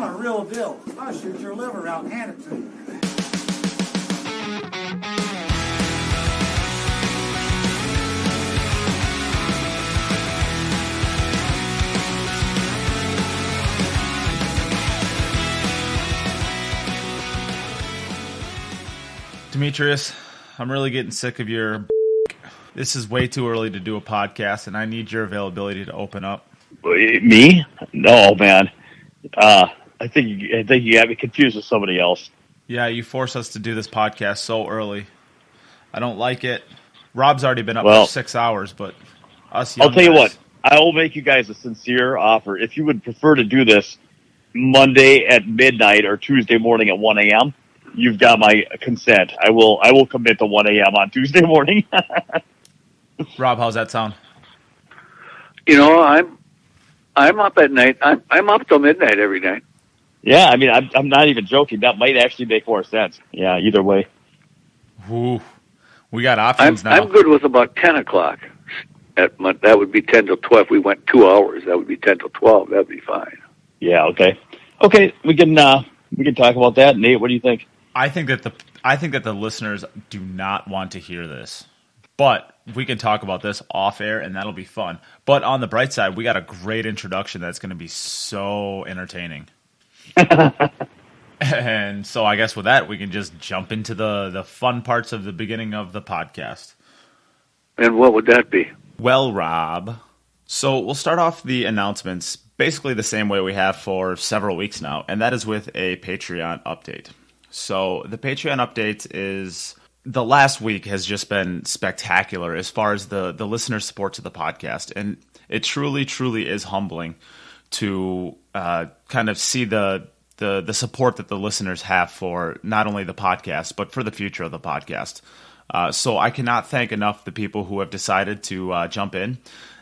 I'm a real deal. I'll shoot your liver out and hand it to you. Demetrius, I'm really getting sick of your. This is way too early to do a podcast, and I need your availability to open up. Me? No, man. I think you got me confused with somebody else. Yeah, you force us to do this podcast so early. I don't like it. Rob's already been up for 6 hours, but us young I'll tell you guys, what. I will make you guys a sincere offer. If you would prefer to do this Monday at midnight or Tuesday morning at 1 a.m., you've got my consent. I will commit to 1 a.m. on Tuesday morning. Rob, how's that sound? You know, I'm up at night. I'm up till midnight every night. Yeah, I mean, I'm not even joking. That might actually make more sense. Yeah, either way. Ooh, we got options now. I'm good with about 10 o'clock. That would be 10 till 12. We went 2 hours. That would be 10 till 12. That would be fine. Yeah. Okay. We can talk about that. Nate, what do you think? I think that the listeners do not want to hear this, but we can talk about this off air, and that'll be fun. But on the bright side, we got a great introduction that's going to be so entertaining. And so I guess with that, we can just jump into the fun parts of the beginning of the podcast. And what would that be? Well, Rob, so we'll start off the announcements basically the same way we have for several weeks now, and that is with a Patreon update. So the Patreon update is the last week has just been spectacular as far as the listener support to the podcast, and it truly, truly is humbling to kind of see the support that the listeners have for not only the podcast, but for the future of the podcast. So I cannot thank enough the people who have decided to jump in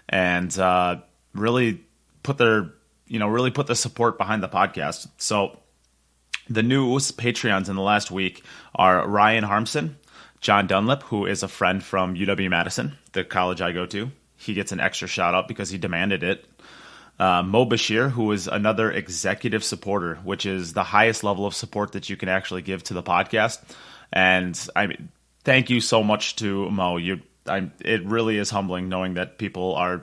and really put the support behind the podcast. So the newest Patreons in the last week are Ryan Harmson, John Dunlap, who is a friend from UW-Madison, the college I go to. He gets an extra shout out because he demanded it. Mo Bashir, who is another executive supporter, which is the highest level of support that you can actually give to the podcast. And I mean, thank you so much to Mo. It really is humbling knowing that people are,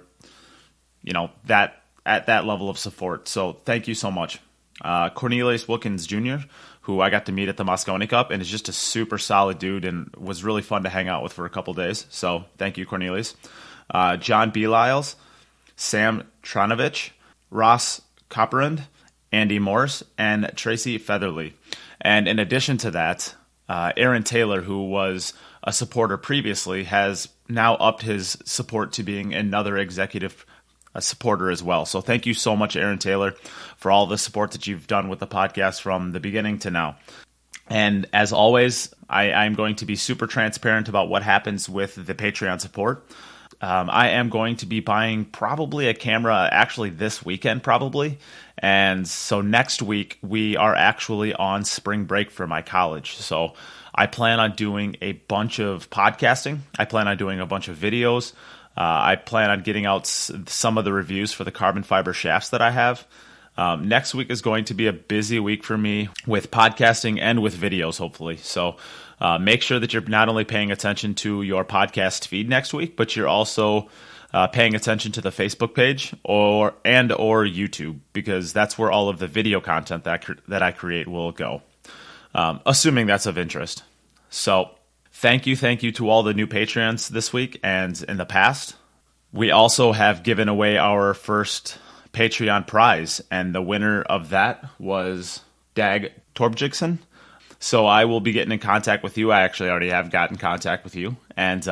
that at that level of support. So thank you so much. Cornelius Wilkins Jr., who I got to meet at the Moscone Cup and is just a super solid dude and was really fun to hang out with for a couple days. So thank you, Cornelius. John B. Lyles, Sam Tronovich, Ross Copperand, Andy Morse, and Tracy Featherly. And in addition to that, Aaron Taylor, who was a supporter previously, has now upped his support to being another executive supporter as well. So thank you so much, Aaron Taylor, for all the support that you've done with the podcast from the beginning to now. And as always, I'm going to be super transparent about what happens with the Patreon support. I am going to be buying probably a camera actually this weekend probably. And so next week we are actually on spring break for my college. So I plan on doing a bunch of podcasting. I plan on doing a bunch of videos. I plan on getting out some of the reviews for the carbon fiber shafts that I have. Next week is going to be a busy week for me with podcasting and with videos, hopefully. So make sure that you're not only paying attention to your podcast feed next week, but you're also paying attention to the Facebook page or YouTube, because that's where all of the video content that I create will go, assuming that's of interest. So thank you to all the new Patreons this week and in the past. We also have given away our first Patreon prize, and the winner of that was Dag Torbjiksen. So I will be getting in contact with you. I actually already have gotten in contact with you, and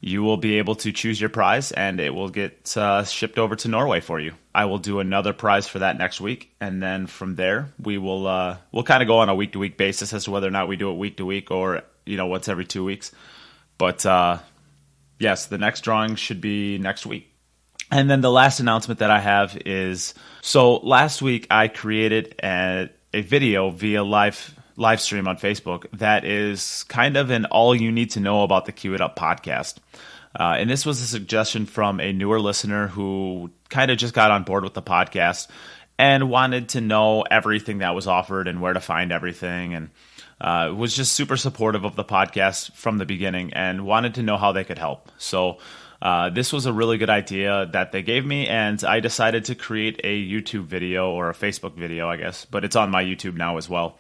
you will be able to choose your prize, and it will get shipped over to Norway for you. I will do another prize for that next week, and then from there we'll kind of go on a week-to-week basis as to whether or not we do it week-to-week or once every 2 weeks. But yes, the next drawing should be next week. And then the last announcement that I have is, so last week I created a video via live stream on Facebook that is kind of an all you need to know about the Cue It Up podcast. And this was a suggestion from a newer listener who kind of just got on board with the podcast and wanted to know everything that was offered and where to find everything, and was just super supportive of the podcast from the beginning and wanted to know how they could help. So this was a really good idea that they gave me, and I decided to create a YouTube video, or a Facebook video, I guess, but it's on my YouTube now as well.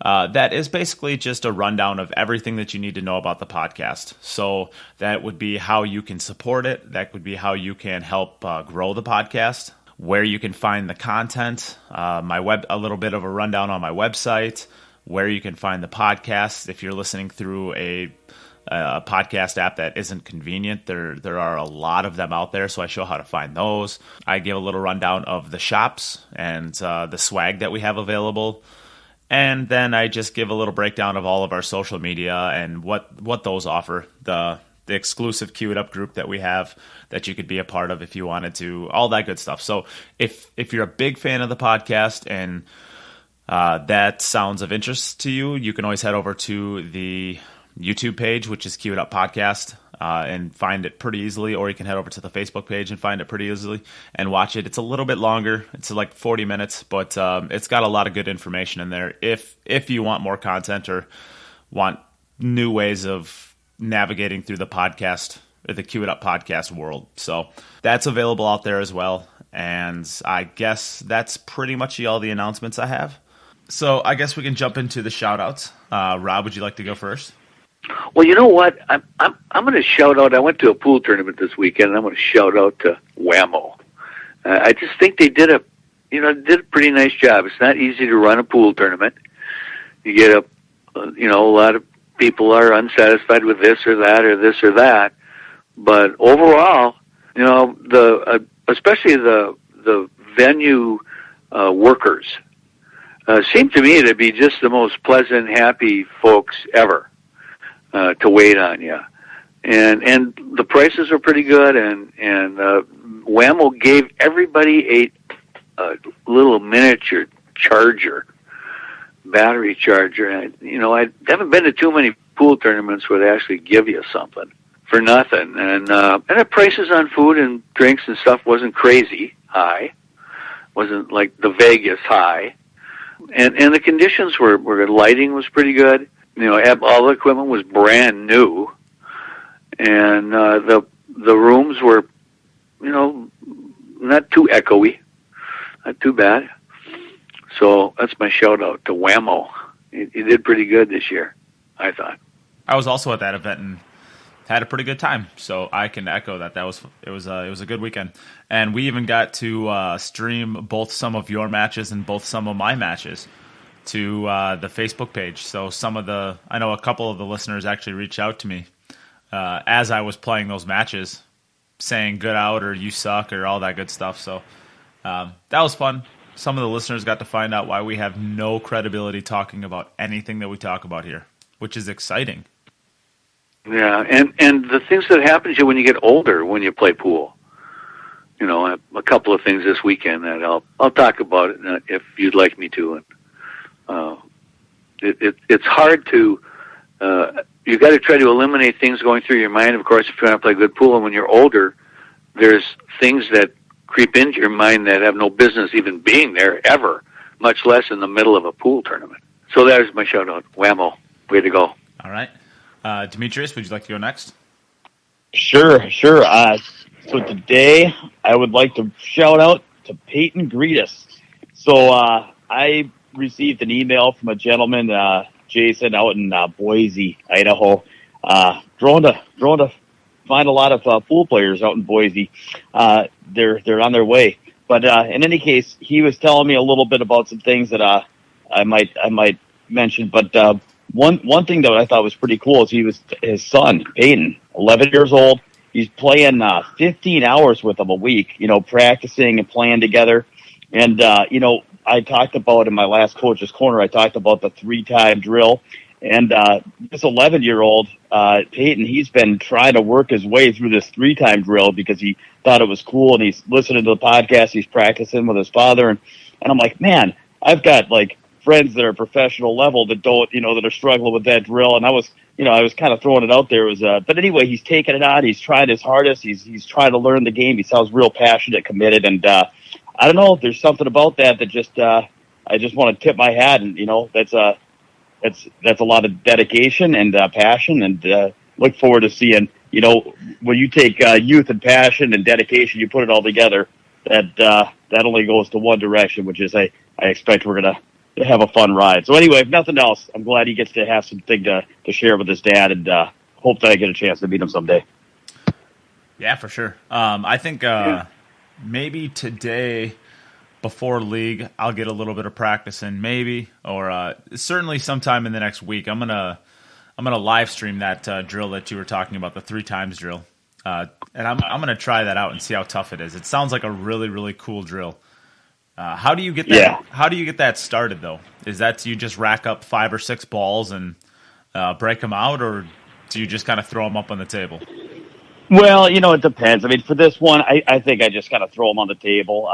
That is basically just a rundown of everything that you need to know about the podcast. So that would be how you can support it. That would be how you can help grow the podcast, where you can find the content, a little bit of a rundown on my website, where you can find the podcast. If you're listening through a podcast app that isn't convenient, there are a lot of them out there, so I show how to find those. I give a little rundown of the shops and the swag that we have available. And then I just give a little breakdown of all of our social media and what those offer. The exclusive Cue It Up group that we have that you could be a part of if you wanted to, all that good stuff. So if you're a big fan of the podcast and that sounds of interest to you, you can always head over to the YouTube page, which is Cue It Up Podcast, and find it pretty easily, or you can head over to the Facebook page and find it pretty easily and watch it. It's a little bit longer. It's like 40 minutes, but it's got a lot of good information in there if you want more content or want new ways of navigating through the podcast, or the Cue It Up podcast world. So that's available out there as well. And I guess that's pretty much all the announcements I have. So I guess we can jump into the shout-outs. Rob, would you like to go first? Well, you know what? I'm going to shout out. I went to a pool tournament this weekend, and I'm going to shout out to Whammo. I just think they did a pretty nice job. It's not easy to run a pool tournament. You get a lot of people are unsatisfied with this or that or this or that, but overall, especially the venue workers seem to me to be just the most pleasant, happy folks ever. To wait on you, and the prices are pretty good, and Whammo gave everybody a little miniature battery charger. And I haven't been to too many pool tournaments where they actually give you something for nothing, and the prices on food and drinks and stuff wasn't crazy high, wasn't like the Vegas high, and the conditions were good. Lighting was pretty good. All the equipment was brand new, and the rooms were, not too echoey, not too bad. So that's my shout out to Whammo. He did pretty good this year, I thought. I was also at that event and had a pretty good time, so I can echo that. It was a good weekend, and we even got to stream both some of your matches and both some of my matches to the Facebook page. So I know a couple of the listeners actually reached out to me as I was playing those matches, saying good out or you suck or all that good stuff. So that was fun. Some of the listeners got to find out why we have no credibility talking about anything that we talk about here, which is exciting. Yeah, and the things that happen to you when you get older when you play pool. A couple of things this weekend that I'll talk about it if you'd like me to. It's hard to, you got to try to eliminate things going through your mind, of course, if you want to play good pool. And when you're older, there's things that creep into your mind that have no business even being there ever, much less in the middle of a pool tournament. So there's my shout out. Whammo. Way to go. All right. Demetrius, would you like to go next? Sure. So today I would like to shout out to Peyton Greetus. So I received an email from a gentleman, Jason, out in Boise, Idaho. Drawn to find a lot of pool players out in Boise. They're on their way. But in any case, he was telling me a little bit about some things that I might mention. But one thing that I thought was pretty cool is his son, Peyton, 11 years old. He's playing 15 hours with him a week, practicing and playing together. And, I talked about in my last Coach's Corner, I talked about the 3-time drill. And this 11-year-old, Peyton, he's been trying to work his way through this 3-time drill because he thought it was cool. And he's listening to the podcast. He's practicing with his father. And I'm like, man, I've got friends that are professional level that don't, that are struggling with that drill. And I was kind of throwing it out there. But anyway, he's taking it on. He's trying his hardest. He's trying to learn the game. He sounds real passionate, committed. And I don't know. There's something about that just I just want to tip my hat, and that's a lot of dedication and passion, and look forward to seeing. When you take youth and passion and dedication, you put it all together. That only goes to one direction, which is I expect we're gonna have a fun ride. So anyway, if nothing else, I'm glad he gets to have something to share with his dad, and hope that I get a chance to meet him someday. Yeah, for sure. I think maybe today before league, I'll get a little bit of practice in, maybe, or certainly sometime in the next week. I'm gonna live stream that drill that you were talking about, the 3 times drill, and I'm gonna try that out and see how tough it is. It sounds like a really, really cool drill. How do you get that? Yeah. How do you get that started though? Is that you just rack up 5 or 6 balls and break them out, or do you just kind of throw them up on the table? Well, it depends. I mean, for this one, I think I just kind of throw them on the table.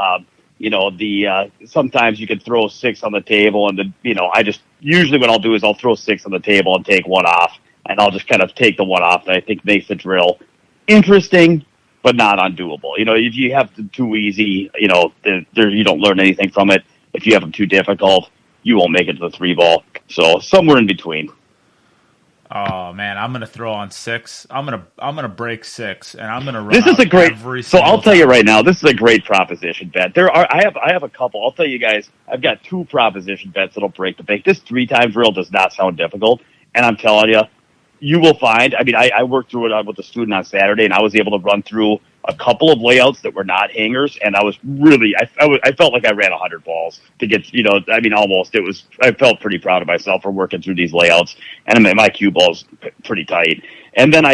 Sometimes you can throw 6 on the table, and then, I just, usually what I'll do is I'll throw 6 on the table and take 1 off, and I'll just kind of take the 1 off that I think makes the drill interesting, but not undoable. If you have them too easy, you don't learn anything from it. If you have them too difficult, you won't make it to the 3 ball. So somewhere in between. Oh man, I'm gonna throw on 6. I'm gonna break 6, and I'm gonna run. This is a great. So I'll tell you time. right now, this is a great proposition bet. I have a couple. I'll tell you guys, I've got 2 proposition bets that'll break the bank. This 3 times drill does not sound difficult, and I'm telling you, you will find. I mean, I worked through it with a student on Saturday, and I was able to run through a couple of layouts that were not hangers, and I was really, I felt like I ran 100 balls to get, almost. I felt pretty proud of myself for working through these layouts, and my cue ball's pretty tight. And then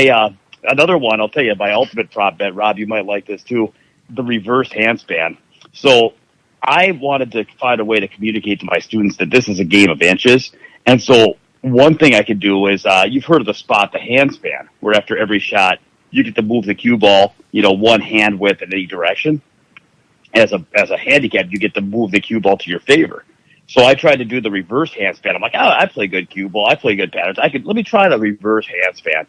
another one, I'll tell you, my ultimate prop bet, Rob, you might like this too, the reverse handspan. So I wanted to find a way to communicate to my students that this is a game of inches, and so one thing I could do is, you've heard of the spot, the handspan, where after every shot, you get to move the cue ball, 1 hand width in any direction. As a handicap, you get to move the cue ball to your favor. So I tried to do the reverse handspan. I'm like, I play good cue ball. I play good patterns. Let me try the reverse handspan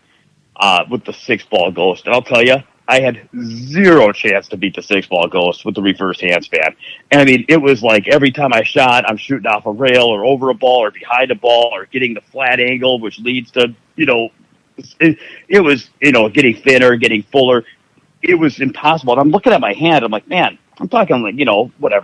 with the 6-ball ghost. And I'll tell you, I had 0 chance to beat the 6-ball ghost with the reverse handspan. And I mean, it was like every time I shot, I'm shooting off a rail or over a ball or behind a ball or getting the flat angle, which leads to, it was, getting thinner, getting fuller. It was impossible. And I'm looking at my hand. I'm like, man, I'm talking like,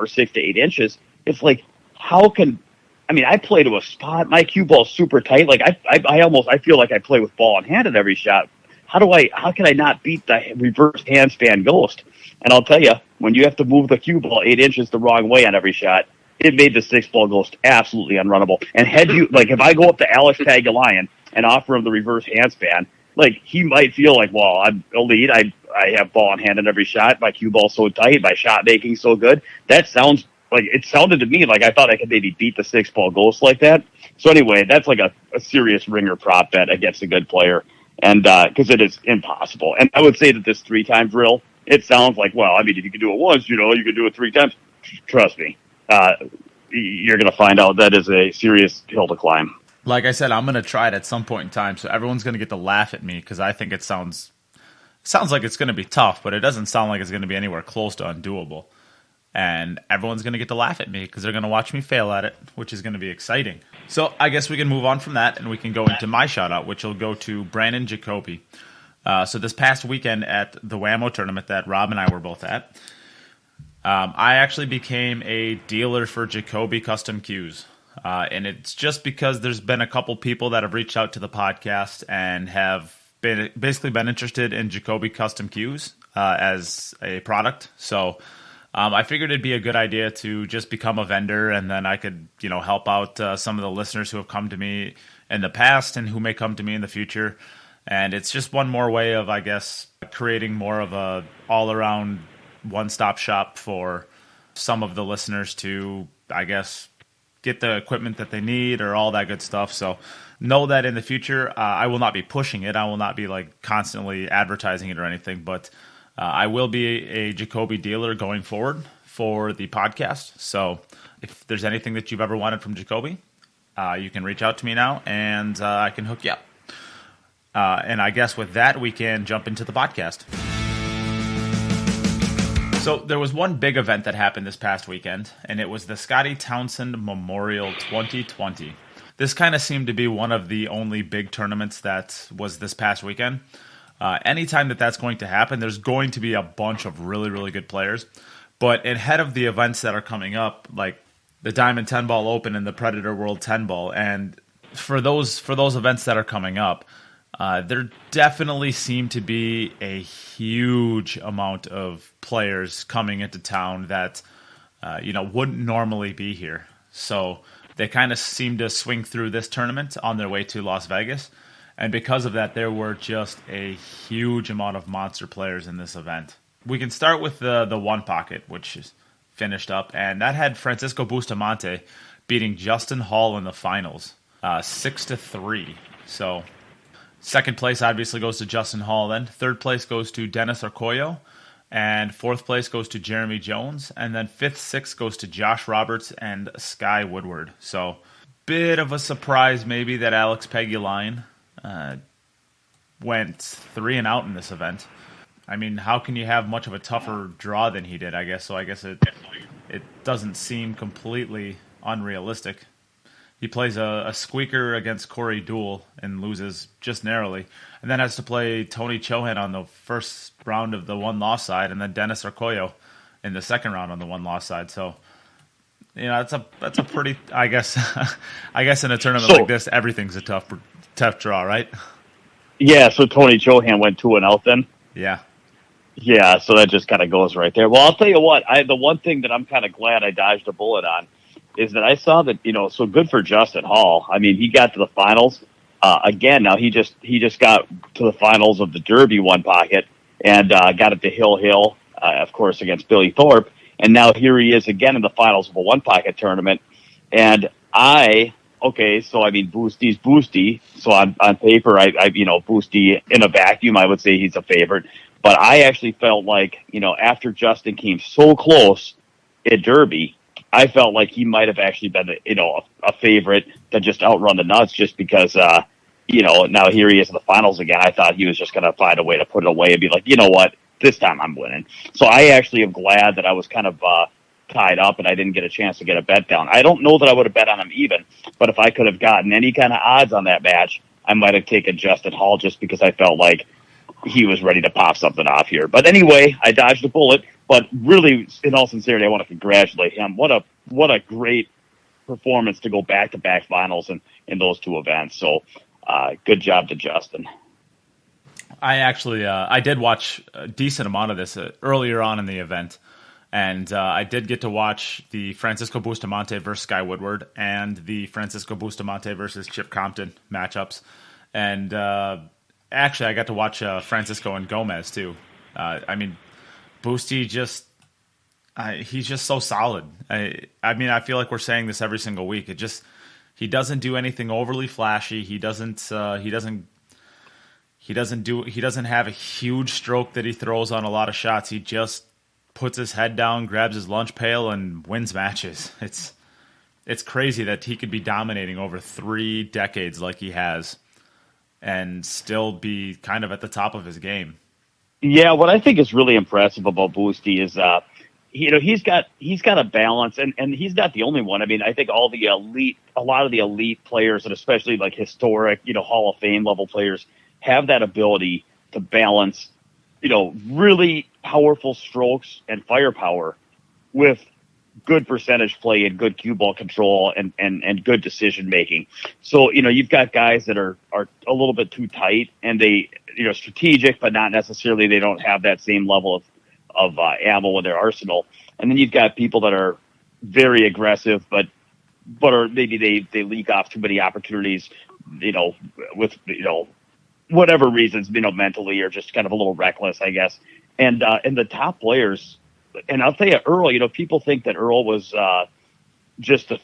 6 to 8 inches. It's like, I play to a spot. My cue ball's super tight. Like I feel like I play with ball in hand at every shot. How can I not beat the reverse handspan ghost? And I'll tell you, when you have to move the cue ball 8 inches the wrong way on every shot, it made the 6-ball ghost absolutely unrunnable. And if I go up to Alex Pagulayan and offer him the reverse handspan, like, he might feel like, well, I'm elite. I have ball in hand in every shot. My cue ball's so tight. My shot making so good. It sounded to me like I thought I could maybe beat the 6-ball ghost like that. So anyway, that's like a serious ringer prop bet against a good player. And because it is impossible. And I would say that this 3-time drill, it sounds like, well, if you can do it once, you can do it 3 times. Trust me, you're going to find out that is a serious hill to climb. Like I said, I'm going to try it at some point in time, so everyone's going to get to laugh at me because I think it sounds like it's going to be tough, but it doesn't sound like it's going to be anywhere close to undoable. And everyone's going to get to laugh at me because they're going to watch me fail at it, which is going to be exciting. So I guess we can move on from that, and we can go into my shout-out, which will go to Brandon Jacoby. So this past weekend at the Whammo tournament that Rob and I were both at, I actually became a dealer for Jacoby Custom Cues. And it's just because there's been a couple people that have reached out to the podcast and have basically been interested in Jacoby Custom Cues as a product. So I figured it'd be a good idea to just become a vendor, and then I could, help out some of the listeners who have come to me in the past and who may come to me in the future. And it's just one more way of, I guess, creating more of a all-around one-stop shop for some of the listeners to, I guess, get the equipment that they need or all that good stuff. So know that in the future, I will not be pushing it. I will not be constantly advertising it or anything, but I will be a Jacoby dealer going forward for the podcast. So if there's anything that you've ever wanted from Jacoby, you can reach out to me now and I can hook you up. And I guess with that, we can jump into the podcast. So there was one big event that happened this past weekend, and it was the Scotty Townsend Memorial 2020. This kind of seemed to be one of the only big tournaments that was this past weekend. Anytime that's going to happen, there's going to be a bunch of really, really good players. But ahead of the events that are coming up, like the Diamond 10 Ball Open and the Predator World 10 Ball, and for those events that are coming up, there definitely seem to be a huge amount of players coming into town that wouldn't normally be here. So they kind of seem to swing through this tournament on their way to Las Vegas. And because of that, there were just a huge amount of monster players in this event. We can start with the one pocket, which is finished up, and that had Francisco Bustamante beating Justin Hall in the finals, 6-3. So second place obviously goes to Justin Hall. Then third place goes to Dennis Arcoyo, and fourth place goes to Jeremy Jones, and then fifth, sixth goes to Josh Roberts and Sky Woodward. So bit of a surprise maybe that Alex Peguline went 3-0 in this event. I mean, how can you have much of a tougher draw than he did, I guess? So I guess it doesn't seem completely unrealistic. He plays a squeaker against Corey Duell and loses just narrowly, and then has to play Tony Chohan on the first round of the one-loss side, and then Dennis Arcoyo in the second round on the one-loss side. So, that's a pretty, I guess in a tournament like this, everything's a tough draw, right? Yeah, so Tony Chohan went 2-0 then? Yeah. Yeah, so that just kind of goes right there. Well, I'll tell you what, the one thing that I'm kind of glad I dodged a bullet on is that I saw that, so good for Justin Hall. I mean, he got to the finals. Again, now he just got to the finals of the Derby one pocket and got it to Hill, of course, against Billy Thorpe. And now here he is again in the finals of a one pocket tournament. And so I mean, Boosty's Boosty. So on paper, I Boosty in a vacuum, I would say he's a favorite. But I actually felt like, after Justin came so close at Derby, I felt like he might have actually been, a favorite to just outrun the nuts just because, now here he is in the finals again. I thought he was just going to find a way to put it away and be like, you know what, this time I'm winning. So I actually am glad that I was kind of tied up and I didn't get a chance to get a bet down. I don't know that I would have bet on him even, but if I could have gotten any kind of odds on that match, I might have taken Justin Hall just because I felt like he was ready to pop something off here. But anyway, I dodged a bullet. But really, in all sincerity, I want to congratulate him. What a great performance to go back-to-back finals in those two events. So good job to Justin. I actually I did watch a decent amount of this earlier on in the event. And I did get to watch the Francisco Bustamante versus Sky Woodward and the Francisco Bustamante versus Chip Compton matchups. And actually, I got to watch Francisco and Gomez, too. I mean, Boosty he's just so solid. I mean, I feel like we're saying this every single week. He doesn't do anything overly flashy. He doesn't have a huge stroke that he throws on a lot of shots. He just puts his head down, grabs his lunch pail, and wins matches. It's crazy that he could be dominating over 3 decades like he has and still be kind of at the top of his game. Yeah, what I think is really impressive about Boosty is, he's got a balance, and he's not the only one. I mean, I think a lot of the elite players, and especially like historic, Hall of Fame level players, have that ability to balance, really powerful strokes and firepower with good percentage play and good cue ball control and good decision making. So, you've got guys that are a little bit too tight and they, strategic, but not necessarily, they don't have that same level of ammo in their arsenal. And then you've got people that are very aggressive, but are maybe they leak off too many opportunities, with, whatever reasons, mentally or just kind of a little reckless, I guess. And the top players, and I'll tell you, Earl, people think that Earl was just a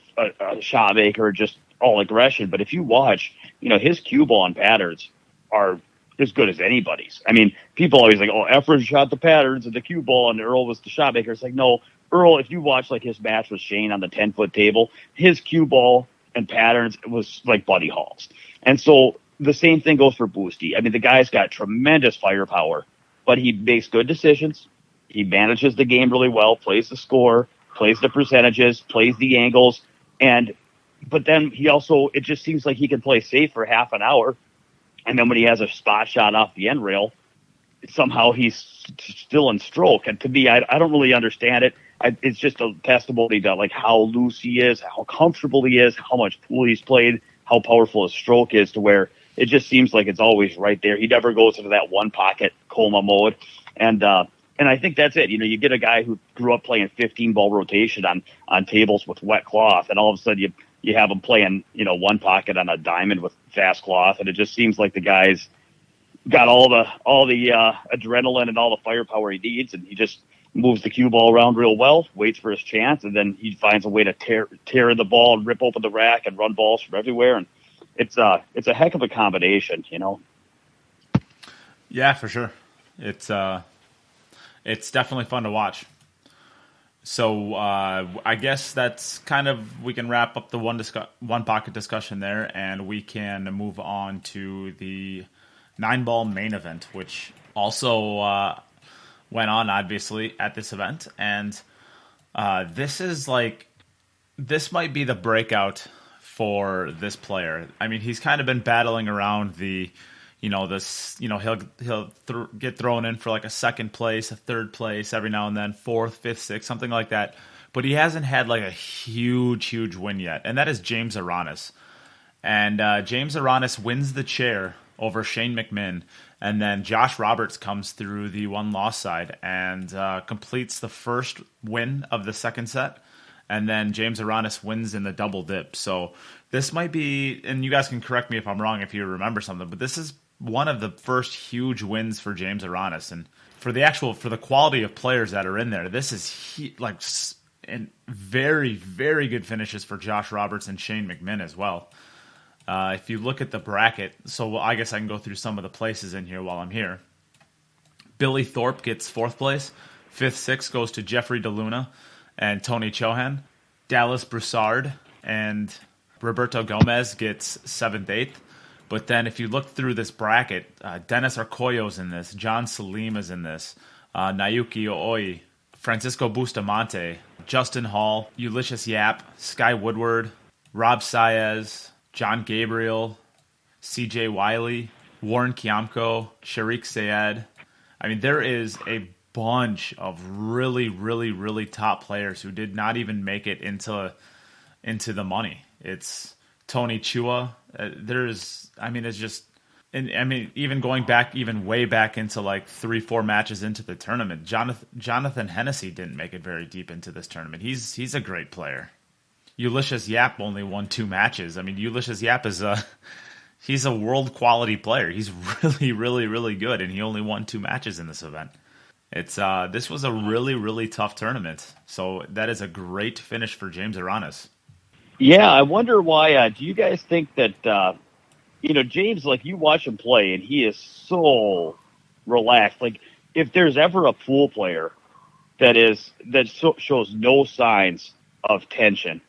shot maker, just all aggression. But if you watch, his cue ball and patterns are as good as anybody's. I mean, people always like, Efren shot the patterns and the cue ball and Earl was the shot maker. It's like, no, Earl, if you watch like his match with Shane on the 10-foot table, his cue ball and patterns was like Buddy Hall's. And so the same thing goes for Boosty. I mean, the guy's got tremendous firepower, but he makes good decisions. He manages the game really well, plays the score, plays the percentages, plays the angles, but then it just seems like he can play safe for half an hour, and then when he has a spot shot off the end rail, somehow he's still in stroke. And to me, I don't really understand it. It's just a testimony to like how loose he is, how comfortable he is, how much pool he's played, how powerful his stroke is, to where it just seems like it's always right there. He never goes into that one pocket coma mode. And I think that's it. You get a guy who grew up playing 15 ball rotation on tables with wet cloth, and all of a sudden you have him playing, one pocket on a diamond with fast cloth. And it just seems like the guy's got all the adrenaline and all the firepower he needs. And he just moves the cue ball around real well, waits for his chance, and then he finds a way to tear the ball and rip open the rack and run balls from everywhere. And it's a heck of a combination, Yeah, for sure. It's definitely fun to watch. So I guess that's we can wrap up the one pocket discussion there, and we can move on to the 9-ball main event, which also went on obviously at this event. And this might be the breakout for this player. I mean, he's kind of been battling around he'll get thrown in for like a second place, a third place every now and then, fourth, fifth, sixth, something like that. But he hasn't had like a huge win yet, and that is James Aranas. And James Aranas wins the chair over Shane McMinn, and then Josh Roberts comes through the one-loss side and completes the first win of the second set, and then James Aranas wins in the double dip. So this might be, and you guys can correct me if I'm wrong if you remember something, but this is one of the first huge wins for James Aranas. And for the quality of players that are in there, this is very, very good finishes for Josh Roberts and Shane McMinn as well. If you look at the bracket, so I guess I can go through some of the places in here while I'm here. Billy Thorpe gets 4th place. 5th, 6th goes to Jeffrey DeLuna and Tony Chohan. Dallas Broussard and Roberto Gomez gets 7th, 8th. But then if you look through this bracket, Dennis Arcoyo's in this, John Salim is in this, Naoki Ooi, Francisco Bustamante, Justin Hall, Ulysses Yap, Sky Woodward, Rob Saez, John Gabriel, CJ Wiley, Warren Kiamko, Sharik Sayed. I mean, there is a bunch of really, really, really top players who did not even make it into the money. It's Tony Chua. Even going back, even way back into like 3-4 matches into the tournament, Jonathan Hennessy didn't make it very deep into this tournament. He's a great player. Ulysses Yap only won 2 matches. I mean, Ulysses Yap he's a world quality player. He's really, really, really good, and he only won 2 matches in this event. This was a really, really tough tournament. So that is a great finish for James Aranas. Yeah, I wonder why. Do you guys think that James, like, you watch him play, and he is so relaxed. Like, if there's ever a pool player that shows no signs of tension,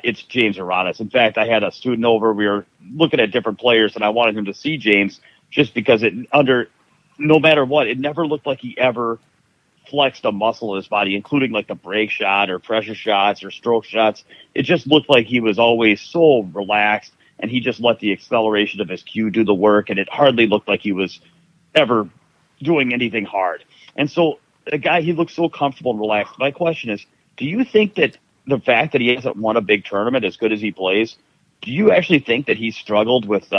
it's James Aranas. In fact, I had a student over. We were looking at different players, and I wanted him to see James just because no matter what, it never looked like he ever flexed a muscle in his body, including like the break shot or pressure shots or stroke shots. It just looked like he was always so relaxed, and he just let the acceleration of his cue do the work, and it hardly looked like he was ever doing anything hard. And so he looks so comfortable and relaxed. My question is, do you think that the fact that he hasn't won a big tournament as good as he plays, do you actually think that he's struggled with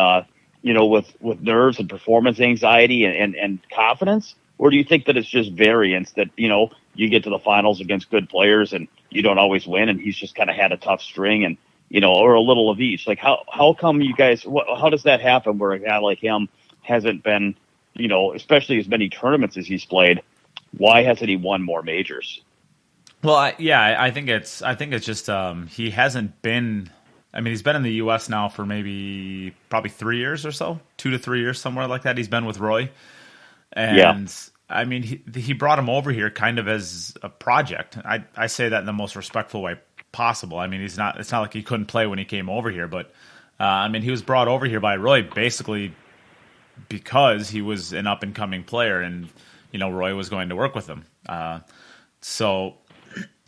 nerves and performance anxiety and confidence? Or do you think that it's just variance that, you get to the finals against good players and you don't always win, and he's just kind of had a tough string and, or a little of each? Like, how come you guys, how does that happen where a guy like him hasn't been, especially as many tournaments as he's played? Why hasn't he won more majors? Well, I think it's just he hasn't been. I mean, he's been in the U.S. now for probably 3 years or so, 2 to 3 years, somewhere like that. He's been with Roy, and yeah. I mean, he brought him over here kind of as a project. I say that in the most respectful way possible. I mean, it's not like he couldn't play when he came over here, but he was brought over here by Roy basically because he was an up and coming player, and Roy was going to work with him. So,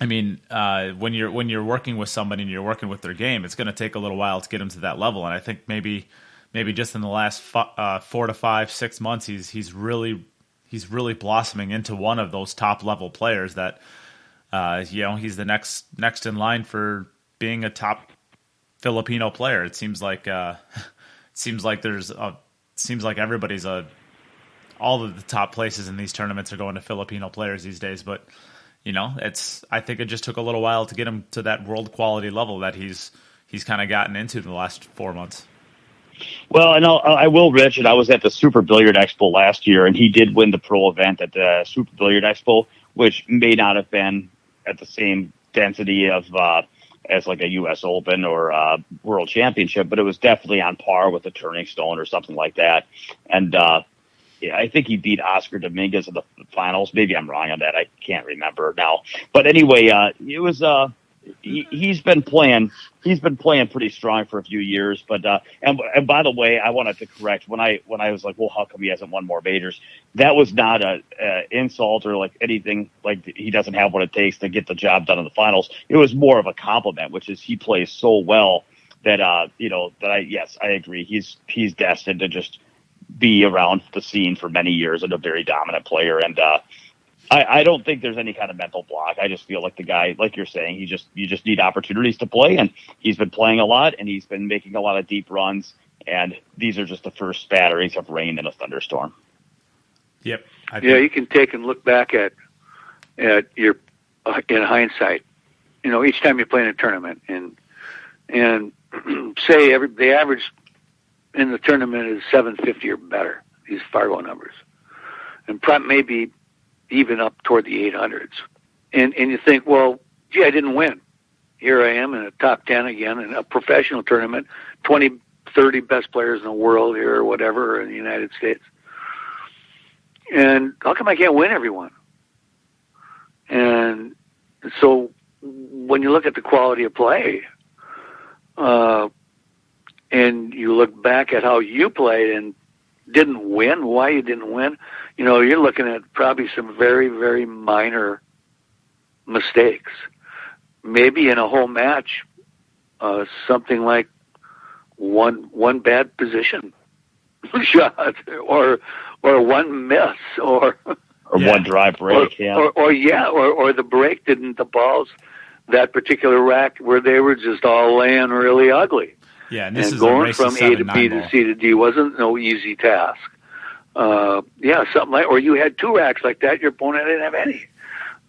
I mean, when you're working with somebody and you're working with their game, it's going to take a little while to get them to that level. And I think maybe just in the last 4 to 5, 6 months, he's really blossoming into one of those top level players that, he's the next in line for being a top Filipino player. It seems like everybody's all of the top places in these tournaments are going to Filipino players these days, but I think it just took a little while to get him to that world quality level that he's kind of gotten into in the last 4 months. Well, and I will, Rich, and I was at the Super Billiard Expo last year, and he did win the pro event at the Super Billiard Expo, which may not have been at the same density of as like a U.S. Open or World Championship, but it was definitely on par with a Turning Stone or something like that. And I think he beat Oscar Dominguez in the finals. Maybe I'm wrong on that. I can't remember now. But anyway, it was he's been playing pretty strong for a few years. But and by the way, I wanted to correct when I was like, well, how come he hasn't won more majors? That was not a insult or like anything like he doesn't have what it takes to get the job done in the finals. It was more of a compliment, which is he plays so well that I agree. He's destined to just be around the scene for many years and a very dominant player. And I don't think there's any kind of mental block. I just feel like the guy, like you're saying, you just need opportunities to play, and he's been playing a lot, and he's been making a lot of deep runs, and these are just the first spatterings of rain in a thunderstorm. Yep. You can take and look back at your in hindsight. Each time you play in a tournament, and say the average in the tournament is 750 or better, these Fargo numbers, and maybe even up toward the 800s. And you think, well, gee, I didn't win. Here I am in a top 10 again in a professional tournament, 20, 30 best players in the world here or whatever in the United States. And how come I can't win everyone? And so when you look at the quality of play, and you look back at how you played and didn't win, why you didn't win, you're looking at probably some very, very minor mistakes. Maybe in a whole match, something like one bad position shot, or one miss, or one dry break, or the break the balls, that particular rack where they were just all laying really ugly. Yeah, and this is going a from A to B to C to D wasn't no easy task. Something like, or you had two racks like that, your opponent didn't have any.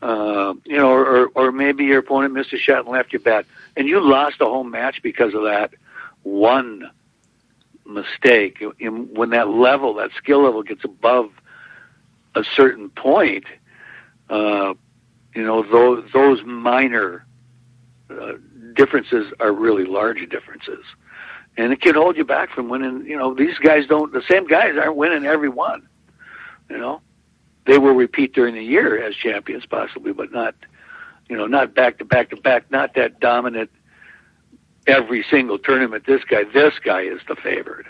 Or maybe your opponent missed a shot and left you bad, and you lost a whole match because of that one mistake. When that skill level gets above a certain point, those minor differences are really large differences. And it can hold you back from winning. The same guys aren't winning every one. They will repeat during the year as champions possibly, but not back to back to back, not that dominant every single tournament. This guy is the favorite.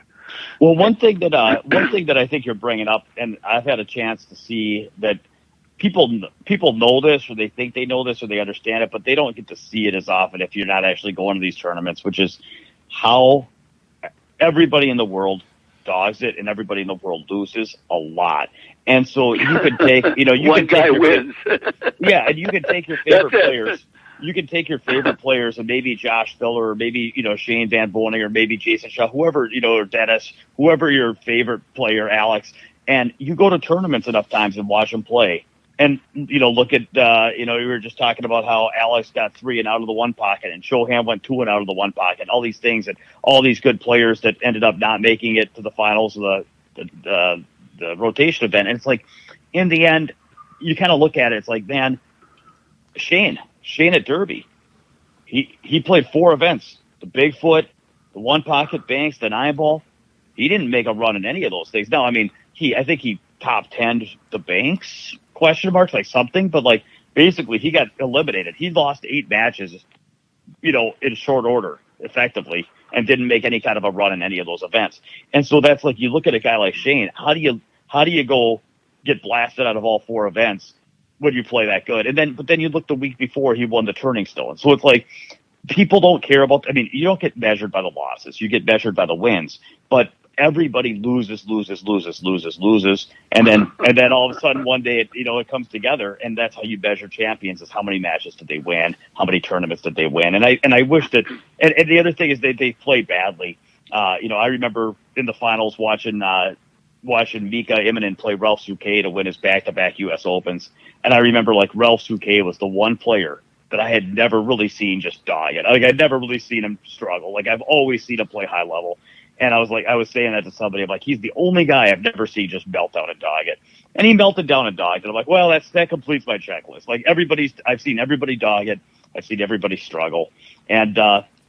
Well, one thing that I think you're bringing up, and I've had a chance to see that people know this, or they think they know this, or they understand it, but they don't get to see it as often if you're not actually going to these tournaments, which is how everybody in the world dogs it and everybody in the world loses a lot. And so you could take, one guy wins. Yeah, and you can take your favorite players. You can take your favorite players, and maybe Josh Filler, or maybe Shane Van Boening, or maybe Jason Shaw, whoever or Dennis, whoever your favorite player, Alex, and you go to tournaments enough times and watch them play. And, look at, we were just talking about how Alex got 3 and out of the one pocket, and Shoham went 2 and out of the one pocket, all these things, and all these good players that ended up not making it to the finals of the rotation event. And it's like, in the end, you kind of look at it, it's like, man, Shane at Derby, he played 4 events, the Bigfoot, the one pocket, Banks, the 9-ball. He didn't make a run in any of those things. No, I mean, I think he top 10'd the Banks, question marks, like something, but like basically he got eliminated. He lost 8 matches, in short order, effectively, and didn't make any kind of a run in any of those events. And so that's like, you look at a guy like Shane, how do you go get blasted out of all 4 events when you play that good. But then you look the week before he won the Turning Stone. So it's like people don't care about. I mean, you don't get measured by the losses; you get measured by the wins. But everybody loses, and then all of a sudden one day it comes together, and that's how you measure champions: is how many matches did they win, how many tournaments did they win. And I wish that. And the other thing is they play badly. I remember in the finals watching Mika Immonen play Ralph Souquet to win his back-to-back U.S. Opens, and I remember like Ralph Souquet was the one player that I had never really seen just dog it. Like I'd never really seen him struggle. Like I've always seen him play high level. And I was saying that to somebody. I'm like, he's the only guy I've never seen just melt down and dog it. And he melted down and dogged it. I'm like, well, that completes my checklist. Like I've seen everybody dog it. I've seen everybody struggle. And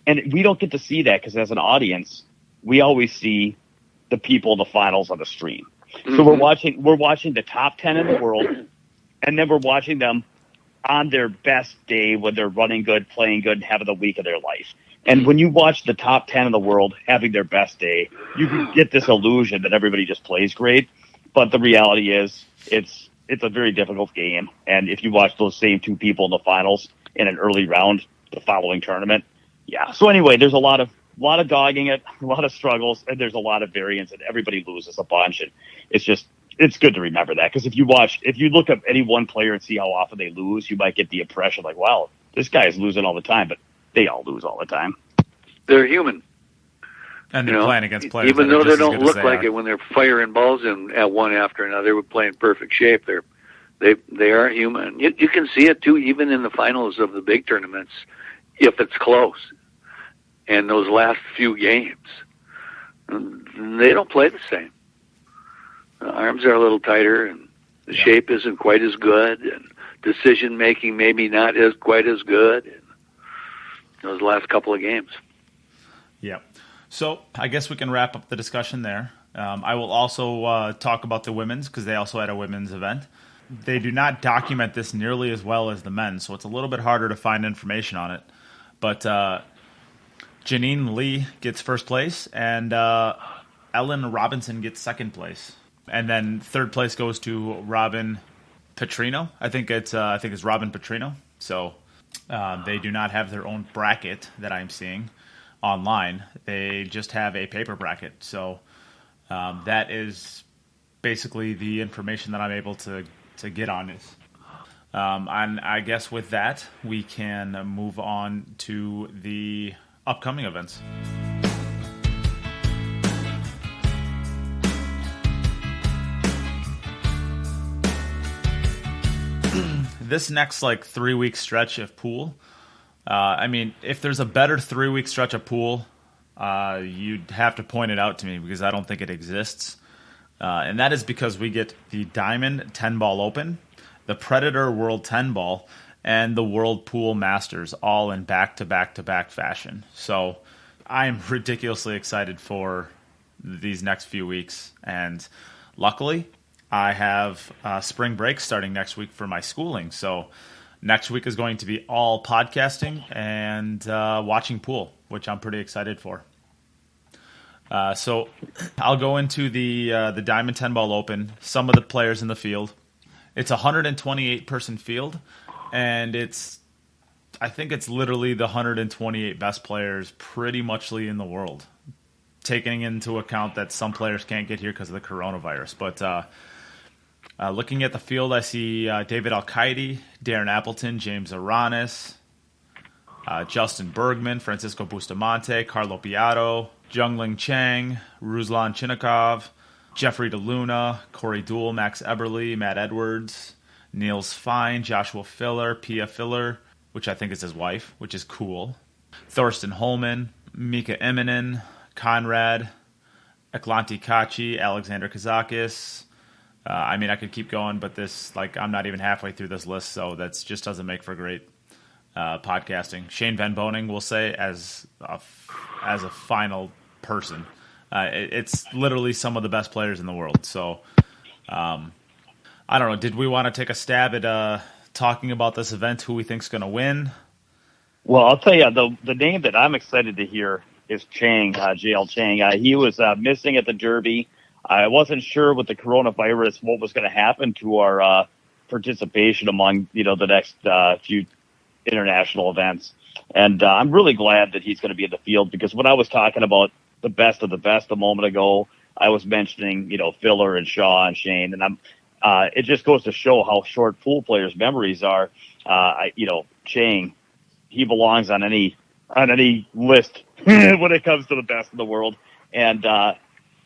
we don't get to see that because as an audience, we always see the people in the finals on the stream. Mm-hmm. So we're watching the top 10 in the world, and then we're watching them on their best day when they're running good, playing good, and having the week of their life. And when you watch the top 10 in the world having their best day, you can get this illusion that everybody just plays great. But the reality is it's a very difficult game. And if you watch those same 2 people in the finals in an early round, the following tournament, yeah. So anyway, there's a lot of dogging it, a lot of struggles, and there's a lot of variance, and everybody loses a bunch. And it's good to remember that, because if you look up any one player and see how often they lose, you might get the impression like, wow, this guy is losing all the time, but they all lose all the time. They're human. And they're playing against players. Even though they don't look like it when they're firing balls in at one after another, we're playing perfect shape. They are human. You can see it too, even in the finals of the big tournaments, if it's close. And those last few games, they don't play the same. The arms are a little tighter, and the shape isn't quite as good, and decision making maybe not quite as good. In those last couple of games. Yeah. So I guess we can wrap up the discussion there. I will also talk about the women's, because they also had a women's event. They do not document this nearly as well as the men, so it's a little bit harder to find information on it. But Janine Lee gets first place, and Ellen Robinson gets second place. And then third place goes to Robin Petrino. I think it's Robin Petrino. So they do not have their own bracket that I'm seeing online. They just have a paper bracket. So that is basically the information that I'm able to get on this. And I guess with that, we can move on to the upcoming events. This next 3-week stretch of pool, if there's a better 3-week stretch of pool, you'd have to point it out to me, because I don't think it exists. And that is because we get the Diamond 10-Ball Open, the Predator World 10-Ball, and the World Pool Masters, all in back-to-back-to-back fashion. So I'm ridiculously excited for these next few weeks. And luckily, I have spring break starting next week for my schooling. So next week is going to be all podcasting and watching pool, which I'm pretty excited for. So I'll go into the Diamond 10-Ball Open, some of the players in the field. It's a 128-person field, and I think it's literally the 128 best players pretty muchly in the world, taking into account that some players can't get here because of the coronavirus. But looking at the field, I see David Al-Qaidi, Darren Appleton, James Aranas, Justin Bergman, Francisco Bustamante, Carlo Piatto, Jungling Chang, Ruslan Chinnikov, Jeffrey DeLuna, Corey Deuel, Max Eberle, Matt Edwards, Niels Fine, Joshua Filler, Pia Filler, which I think is his wife, which is cool, Thorsten Holman, Mika Immonen, Conrad, Eklanti Kachi, Alexander Kazakis. I could keep going, but I'm not even halfway through this list, so that just doesn't make for great podcasting. Shane Van Boning, we'll say, as a final person. It's literally some of the best players in the world. So, I don't know. Did we want to take a stab at talking about this event, who we think's going to win? Well, I'll tell you, the name that I'm excited to hear is Chang, JL Chang. He was missing at the Derby. I wasn't sure with the coronavirus what was going to happen to our participation among, the next few international events. And I'm really glad that he's going to be in the field, because when I was talking about the best of the best a moment ago, I was mentioning, Filler and Shaw and Shane, and it just goes to show how short pool players' memories are. Chang, he belongs on any list when it comes to the best in the world. And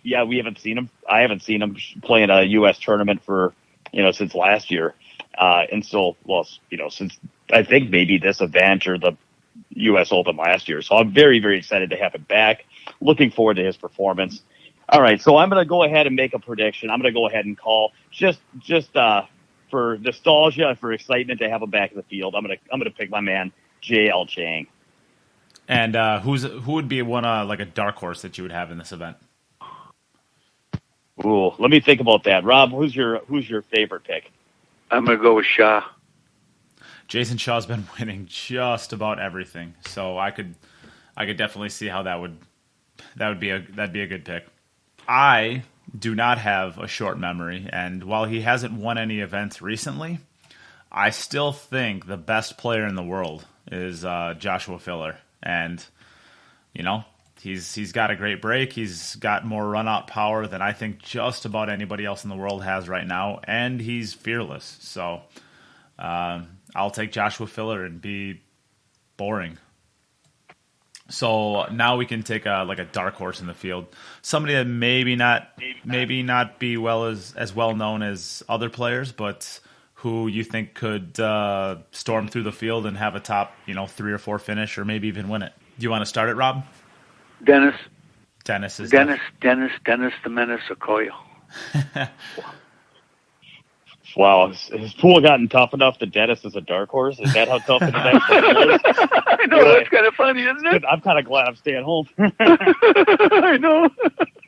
we haven't seen him. I haven't seen him play in a U.S. tournament for since last year, and so since I think maybe this event or the U.S. Open last year. So I'm very, very excited to have him back. Looking forward to his performance. All right, so I'm going to go ahead and make a prediction. I'm going to go ahead and call just for nostalgia and for excitement to have him back in the field. I'm going to pick my man J.L. Chang. And who would be one like a dark horse that you would have in this event? Ooh, let me think about that. Rob, who's your favorite pick? I'm going to go with Shaw. Jason Shaw's been winning just about everything, so I could definitely see how that'd be a good pick. I do not have a short memory, and while he hasn't won any events recently, I still think the best player in the world is Joshua Filler. And, he's got a great break. He's got more run-out power than I think just about anybody else in the world has right now, and he's fearless. So I'll take Joshua Filler and be boring. So now we can take a dark horse in the field, somebody that maybe not be as well known as other players, but who you think could storm through the field and have a top 3 or 4 finish, or maybe even win it. Do you want to start it, Rob? Dennis the Menace Okoye. Wow, has pool gotten tough enough that Dennis is a dark horse? Is that how tough it is? I know, that's kind of funny, isn't it? I'm kind of glad I'm staying home. I know.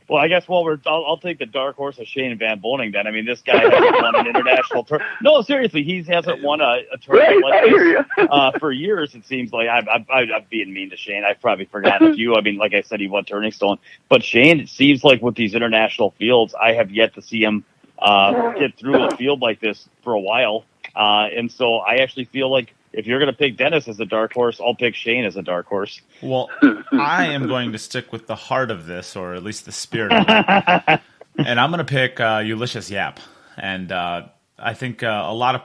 Well, I guess I'll take the dark horse of Shane Van Boning then. I mean, this guy hasn't won an international tournament. No, seriously, he hasn't won a tournament like this for years, it seems like. I'm being mean to Shane. I've probably forgotten a few. I mean, like I said, he won Turning Stone. But Shane, it seems like with these international fields, I have yet to see him get through a field like this for a while. And so I actually feel like if you're going to pick Dennis as a dark horse, I'll pick Shane as a dark horse. Well, I am going to stick with the heart of this, or at least the spirit of it. And I'm going to pick Ulysses Yap. And I think a lot of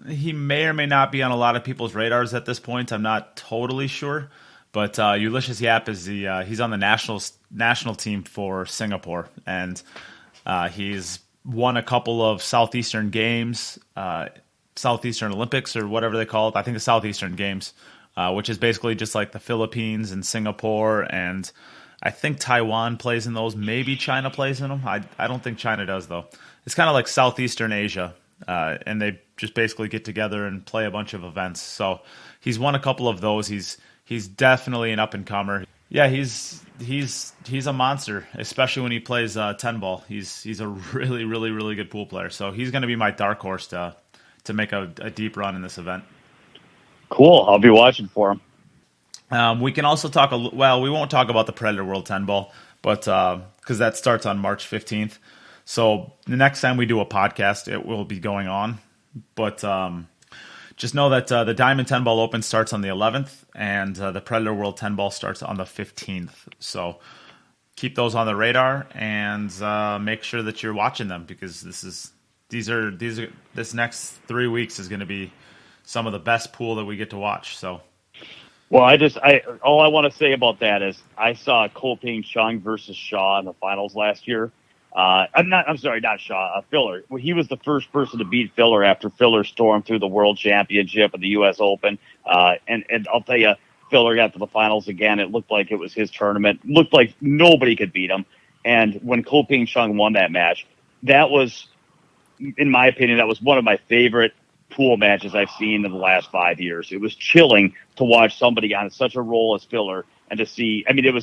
he may or may not be on a lot of people's radars at this point. I'm not totally sure. But Ulysses Yap is he's on the national team for Singapore. And he's won a couple of Southeastern Games, Southeastern Olympics, or whatever they call it. I think the Southeastern Games, which is basically just like the Philippines and Singapore, and I think Taiwan plays in those. Maybe China plays in them. I don't think China does, though. It's kind of like Southeastern Asia, and they just basically get together and play a bunch of events. So he's won a couple of those. He's definitely an up-and-comer. Yeah, he's a monster, especially when he plays 10-ball. He's a really, really, really good pool player. So he's going to be my dark horse to make a deep run in this event. Cool. I'll be watching for him. We can also talk we won't talk about the Predator World 10-ball, but because that starts on March 15th. So the next time we do a podcast, it will be going on. But just know that the Diamond 10-ball Open starts on the 11th, and the Predator World 10-ball starts on the 15th. So keep those on the radar and make sure that you're watching them, because this next 3 weeks is going to be some of the best pool that we get to watch. So, well, all I want to say about that is I saw Ko-Ping Chung versus Shaw in the finals last year. I'm sorry, not Shaw, Filler. He was the first person to beat Filler after Filler stormed through the World Championship and the U.S. Open. And I'll tell you, Filler got to the finals again. It looked like it was his tournament. It looked like nobody could beat him. And when Ko-Ping Chung won that match, that was, in my opinion, that was one of my favorite pool matches I've seen in the last 5 years. It was chilling to watch somebody on such a roll as Filler and to see, I mean,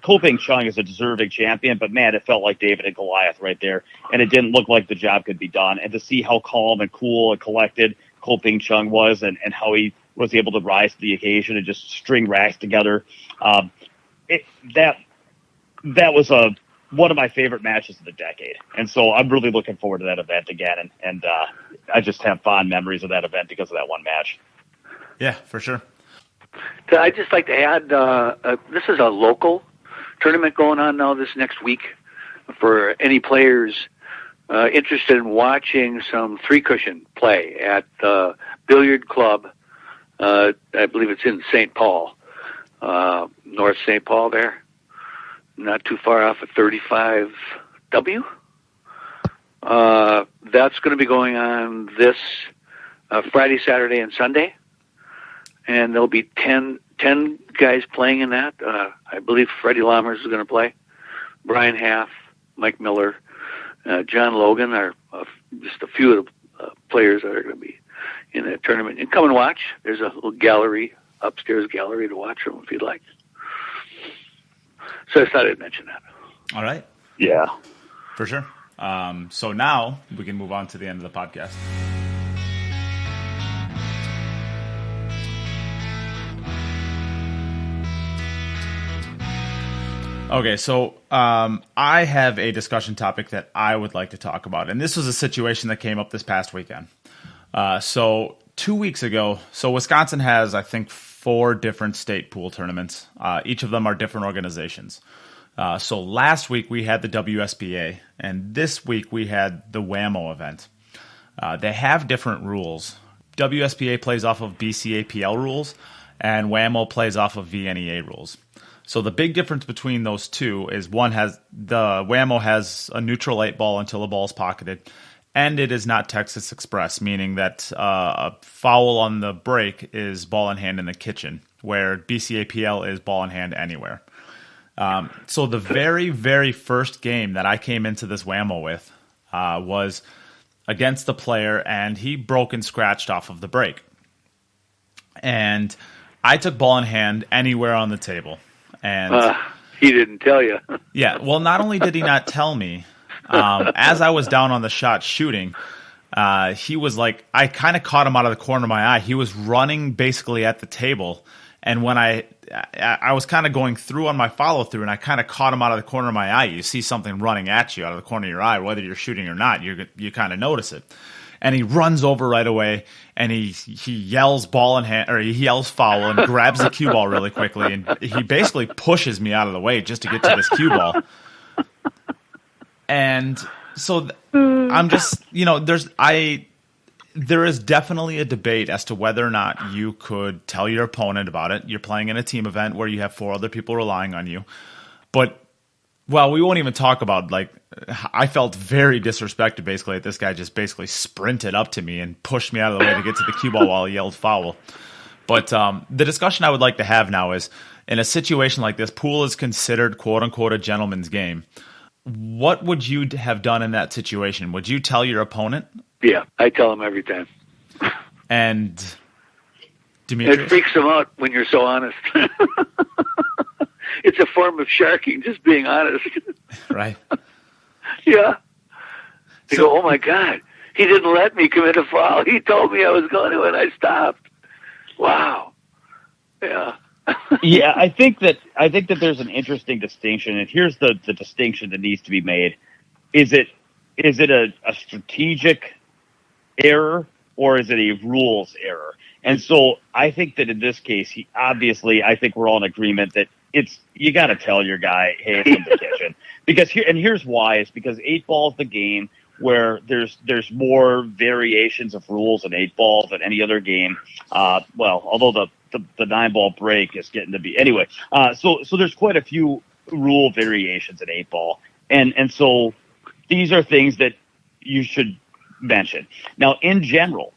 Ko-Ping Chung is a deserving champion, but man, it felt like David and Goliath right there. And it didn't look like the job could be done. And to see how calm and cool and collected Ko-Ping Chung was, and how he was able to rise to the occasion and just string racks together. That was one of my favorite matches of the decade. And so I'm really looking forward to that event again. And I just have fond memories of that event because of that one match. Yeah, for sure. So I'd just like to add, this is a local tournament going on now this next week for any players interested in watching some three-cushion play at the Billiard Club. I believe it's in St. Paul, North St. Paul there, not too far off of 35W. That's going to be going on this Friday, Saturday, and Sunday. And there'll be 10 guys playing in that. I believe Freddie Lammers is going to play. Brian Half, Mike Miller, John Logan are just a few of the players that are going to be in that tournament. And come and watch. There's a little gallery, upstairs gallery to watch them if you'd like. So I thought I'd mention that. All right. Yeah. For sure. So now we can move on to the end of the podcast. Okay, so I have a discussion topic that I would like to talk about, and this was a situation that came up this past weekend. So 2 weeks ago, Wisconsin has, I think, 4 different state pool tournaments. Each of them are different organizations. So last week we had the WSBA, and this week we had the WAMO event. They have different rules. WSBA plays off of BCAPL rules, and WAMO plays off of VNEA rules. So the big difference between those two is the WAMO has a neutral 8-ball until the ball is pocketed, and it is not Texas Express, meaning that a foul on the break is ball in hand in the kitchen, where BCAPL is ball in hand anywhere. So the very, very first game that I came into this WAMO with was against the player, and he broke and scratched off of the break. And I took ball in hand anywhere on the table. And he didn't tell you. Yeah, well, not only did he not tell me, as I was down on the shot shooting, he was like, I kind of caught him out of the corner of my eye. He was running basically at the table. And when I was kind of going through on my follow through, and I kind of caught him out of the corner of my eye. You see something running at you out of the corner of your eye, whether you're shooting or not, you kind of notice it. And he runs over right away, and he yells ball in hand, or he yells foul, and grabs the cue ball really quickly, and he basically pushes me out of the way just to get to this cue ball. And so I'm just, there is definitely a debate as to whether or not you could tell your opponent about it. You're playing in a team event where you have 4 other people relying on you. But, well, we won't even talk about, I felt very disrespected basically that this guy just basically sprinted up to me and pushed me out of the way to get to the cue ball while he yelled foul. But the discussion I would like to have now is, in a situation like this, pool is considered, quote-unquote, a gentleman's game. What would you have done in that situation? Would you tell your opponent? Yeah, I tell him every time. And Demetrius? It freaks them out when you're so honest. It's a form of sharking, just being honest. Right. Yeah. They go, oh my God, he didn't let me commit a foul. He told me I was going to, and I stopped. Wow. Yeah. Yeah, I think that there's an interesting distinction, and here's the distinction that needs to be made. Is it a strategic error, or is it a rules error? And so I think that in this case, I think we're all in agreement that you got to tell your guy, hey, it's in the kitchen. Because here's why. It's because 8-ball is the game where there's more variations of rules in 8-ball than any other game. Although the 9-ball break is getting to be anyway. So there's quite a few rule variations in 8-ball, and so these are things that you should mention. Now, in general,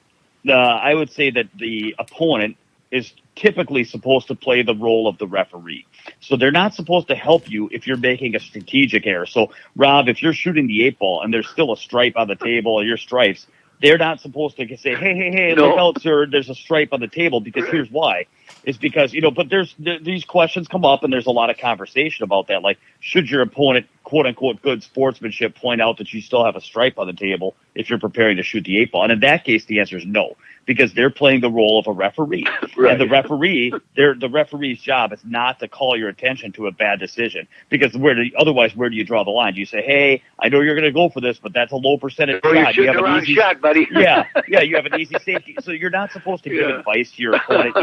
I would say that the opponent is typically supposed to play the role of the referee. So they're not supposed to help you if you're making a strategic error. So, Rob, if you're shooting the 8-ball and there's still a stripe on the table or your stripes, they're not supposed to say, hey, no. Look out, sir, there's a stripe on the table, because here's why. It's because, but these questions come up, and there's a lot of conversation about that. Like, should your opponent, quote unquote, good sportsmanship, point out that you still have a stripe on the table if you're preparing to shoot the 8-ball? And in that case, the answer is no. because they're playing the role of a referee. Right. And the referee's job is not to call your attention to a bad decision, because otherwise where do you draw the line? Do you say, hey, I know you're going to go for this, but that's a low percentage Or shot. you're shooting the wrong shot, buddy. Yeah, you have an easy safety. So you're not supposed to give advice to your opponent,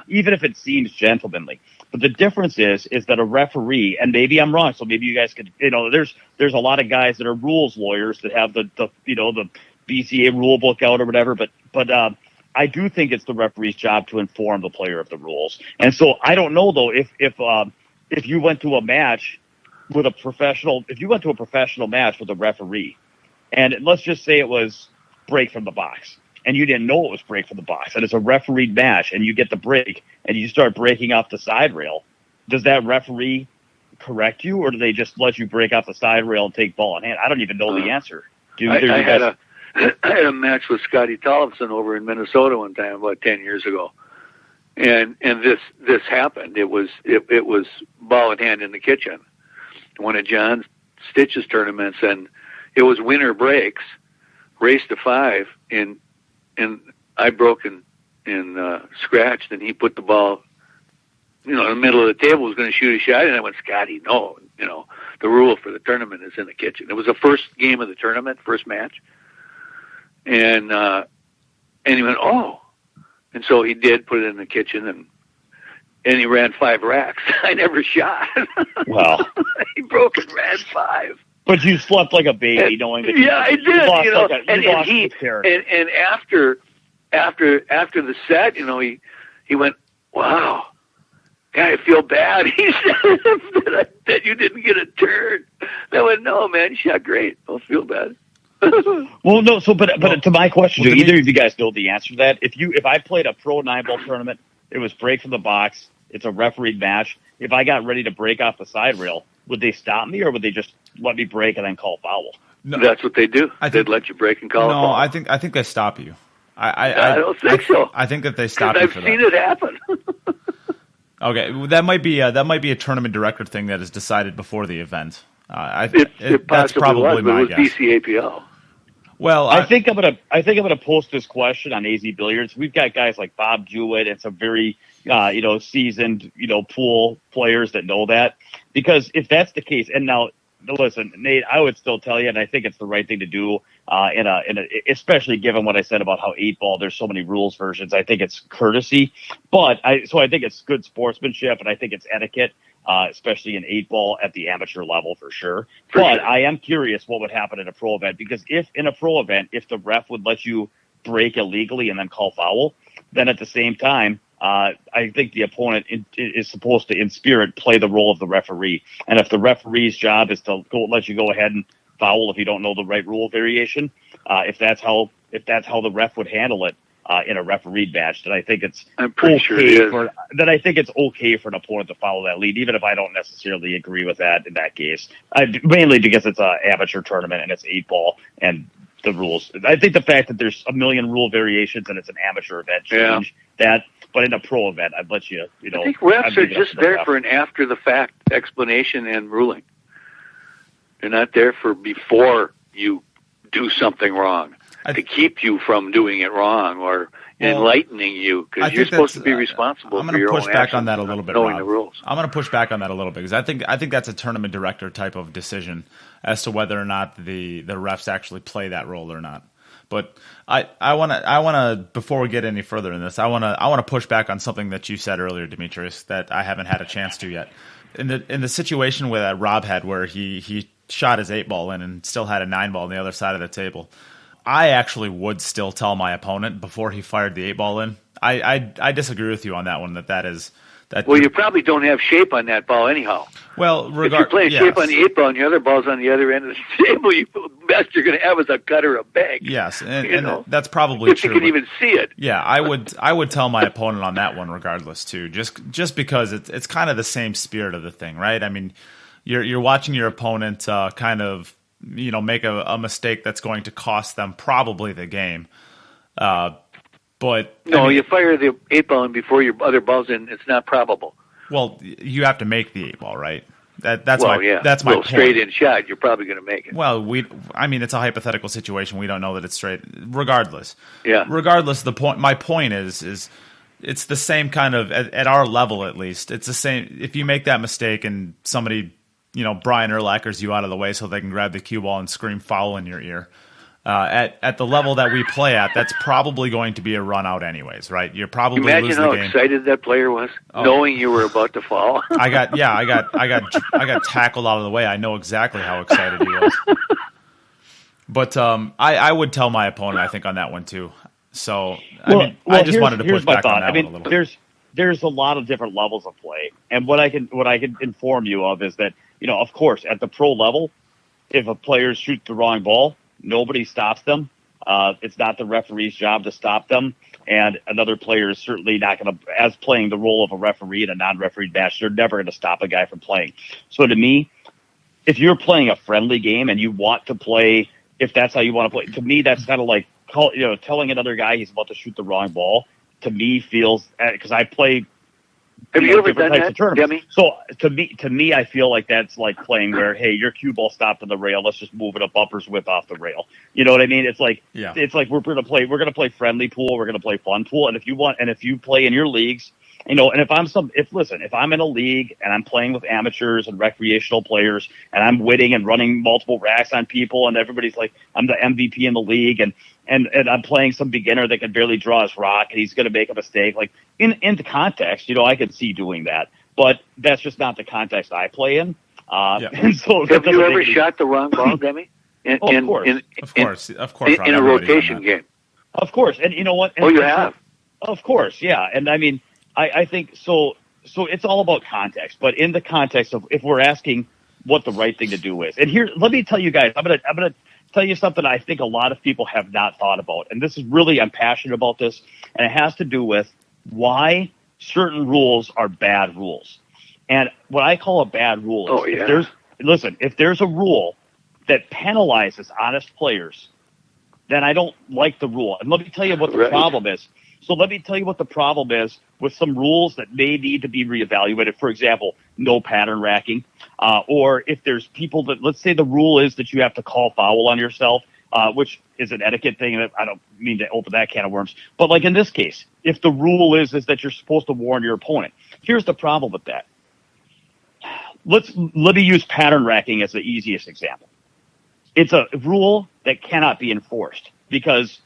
even if it seems gentlemanly. But the difference is that a referee, and maybe I'm wrong, so maybe you guys could, there's a lot of guys that are rules lawyers that have the BCA rule book out or whatever, but I do think it's the referee's job to inform the player of the rules. And so I don't know though if you went to a match with a professional match with a referee, and let's just say it was break from the box, and you didn't know it was break from the box, and it's a refereed match, and you get the break, and you start breaking off the side rail, does that referee correct you, or do they just let you break off the side rail and take ball in hand? I don't even know the answer. I had a match with Scotty Townsend over in Minnesota one time about 10 years ago, and this happened. It was ball in hand in the kitchen, one of John Stitch's tournaments, and it was winner breaks, race to 5, and I broke and scratched, and he put the ball, in the middle of the table, was going to shoot a shot, and I went, Scotty, no, the rule for the tournament is in the kitchen. It was the first game of the tournament, first match, and he went, oh, and so he did put it in the kitchen, and he ran 5 racks. I never shot. Wow. He broke and ran 5. But you slept like a baby, knowing that. Yeah, I did. And after the set, he went, wow. God, I feel bad. He said that you didn't get a turn. I went, no, man, you shot great. Don't feel bad. Well, no. So, but to my question, do either of you guys know the answer to that? If I played a pro 9-ball tournament, it was break from the box. It's a refereed match. If I got ready to break off the side rail, would they stop me, or would they just let me break and then call foul? No, that's what they do. They'd let you break and call foul. I think they stop you. I don't think so. I think that they stop you for that. I've seen it happen. Okay, that might be a tournament director thing that is decided before the event. That's probably my guess. It was BCAPL. Well, I think I'm gonna post this question on AZ Billiards. We've got guys like Bob Jewett and some very seasoned pool players that know that, because if that's the case, and now listen, Nate, I would still tell you, and I think it's the right thing to do, especially given what I said about how 8-ball, there's so many rules versions. I think it's courtesy, but I think it's good sportsmanship, and I think it's etiquette, especially in 8-ball at the amateur level for sure. I am curious what would happen in a pro event, because if in a pro event, if the ref would let you break illegally and then call foul, then at the same time, I think the opponent is supposed to, in spirit, play the role of the referee. And if the referee's job is to let you go ahead and foul if you don't know the right rule variation, if that's how the ref would handle it in a refereed match, then I think it's then I think it's okay for an opponent to follow that lead, even if I don't necessarily agree with that in that case. Mainly because it's an amateur tournament and it's 8-ball and the rules. I think the fact that there's a million rule variations and it's an amateur event change that. But in a pro event, I'd let you, I think refs are just there for an after-the-fact explanation and ruling. They're not there for before you do something wrong, to keep you from doing it wrong or enlightening you, because you're supposed to be responsible for your own actions. I'm going to push back on that a little bit, knowing Rob. the rules. I'm going to push back on that a little bit, because I think that's a tournament director type of decision as to whether or not the refs actually play that role or not. But I want to before we get any further in this, I want to push back on something that you said earlier, Demetrius, that I haven't had a chance to yet. In the situation where Rob had, where he shot his 8-ball in and still had a 9-ball on the other side of the table, I actually would still tell my opponent before he fired the 8-ball in. I disagree with you on that one. That is. Well, you probably don't have shape on that ball anyhow. Well, if you're playing shape on the 8-ball and the other ball's on the other end of the table, the best you're going to have is a cut or a bag. Yes, and that's probably if true. If you can even see it. Yeah, I would tell my opponent on that one regardless too, just because it's kind of the same spirit of the thing, right? I mean, you're watching your opponent kind of make a mistake that's going to cost them probably the game. But no, you fire the 8-ball in before your other ball's in. It's not probable. Well, you have to make the 8-ball, right? That's well, my yeah. that's my well, point. straight in shot, you're probably going to make it. Well, it's a hypothetical situation. We don't know that it's straight. Regardless, Yeah. Regardless, my point is it's the same kind of at our level at least. It's the same. If you make that mistake and somebody, Brian Urlacher's you out of the way so they can grab the cue ball and scream foul in your ear. At the level that we play at, that's probably going to be a run out anyways, right? You're probably Imagine losing how the game. excited that player was, knowing you were about to fall. I got tackled out of the way. I know exactly how excited he was. But I would tell my opponent, I think, on that one too. So I just wanted to push back on that one a little. There's a lot of different levels of play, and what I can inform you of is that of course, at the pro level, if a player shoots the wrong ball, nobody stops them. It's not the referee's job to stop them. And another player is certainly not going to, as playing the role of a referee in a non-refereed match, they're never going to stop a guy from playing. So to me, if you're playing a friendly game and you want to play, if that's how you want to play, to me, that's kind of like, telling another guy he's about to shoot the wrong ball, to me feels, because I play Have you ever different done types of that, tournaments. Demi? So to me, I feel like that's like playing where, hey, your cue ball stopped on the rail. Let's just move it a bumper's width off the rail. You know what I mean? It's like we're gonna play friendly pool. We're gonna play fun pool. And if you play in your leagues, and if I'm in a league and I'm playing with amateurs and recreational players and I'm winning and running multiple racks on people and everybody's like, I'm the MVP in the league and I'm playing some beginner that can barely draw his rock and he's going to make a mistake. Like in the context, I could see doing that, but that's just not the context I play in. And so have you ever shot the wrong ball, Demi? Of course. In a rotation game. Of course. And you know what? You have? Of course. Yeah. And I mean, I think so it's all about context, but in the context of if we're asking what the right thing to do is, and here, let me tell you guys, I'm going to tell you something I think a lot of people have not thought about. And this is really, I'm passionate about this, and it has to do with why certain rules are bad rules. And what I call a bad rule is if there's a rule that penalizes honest players, then I don't like the rule. And let me tell you what the problem is. So let me tell you what the problem is with some rules that may need to be reevaluated. For example, no pattern racking, or if there's people that, let's say the rule is that you have to call foul on yourself, which is an etiquette thing. And I don't mean to open that can of worms, but like in this case, if the rule is that you're supposed to warn your opponent, here's the problem with that. Let me use pattern racking as the easiest example. It's a rule that cannot be enforced because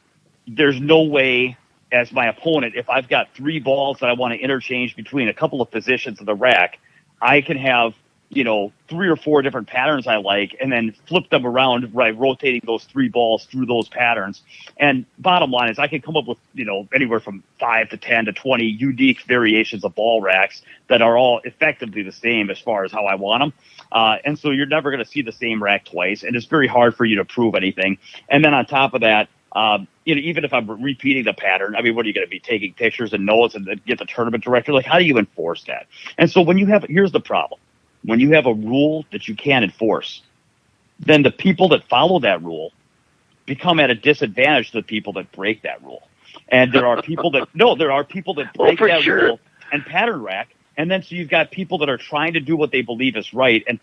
there's no way, as my opponent, if I've got 3 balls that I want to interchange between a couple of positions of the rack, I can have, 3 or 4 different patterns I like and then flip them around by rotating those 3 balls through those patterns. And bottom line is I can come up with, anywhere from 5 to 10 to 20 unique variations of ball racks that are all effectively the same as far as how I want them. And so you're never going to see the same rack twice, and it's very hard for you to prove anything. And then on top of that, even if I'm repeating the pattern, I mean, what are you going to be taking pictures and notes and then get the tournament director? Like, how do you enforce that? And so here's the problem. When you have a rule that you can't enforce, then the people that follow that rule become at a disadvantage to the people that break that rule. And there are people that break that rule and pattern rack. And then so you've got people that are trying to do what they believe is right and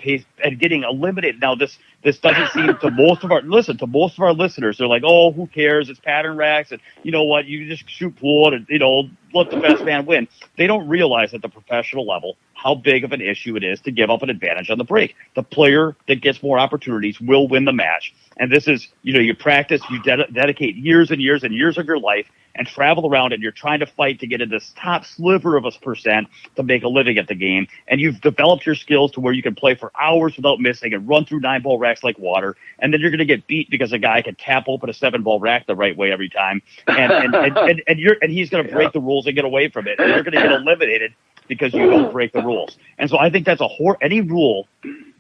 getting eliminated. Now this doesn't seem to most of our listeners. They're like, oh, who cares? It's pattern racks, and you know what? You just shoot pool and let the best man win. They don't realize at the professional level how big of an issue it is to give up an advantage on the break. The player that gets more opportunities will win the match. And this is, you practice, you dedicate years and years and years of your life and travel around, and you're trying to fight to get in this top sliver of a percent to make a living at the game. And you've developed your skills to where you can play for hours without missing and run through 9-ball racks like water. And then you're going to get beat because a guy can tap open a 7-ball rack the right way every time. And he's going to break the rules and get away from it. And you're going to get eliminated because you don't break the rules. And so I think that's any rule, and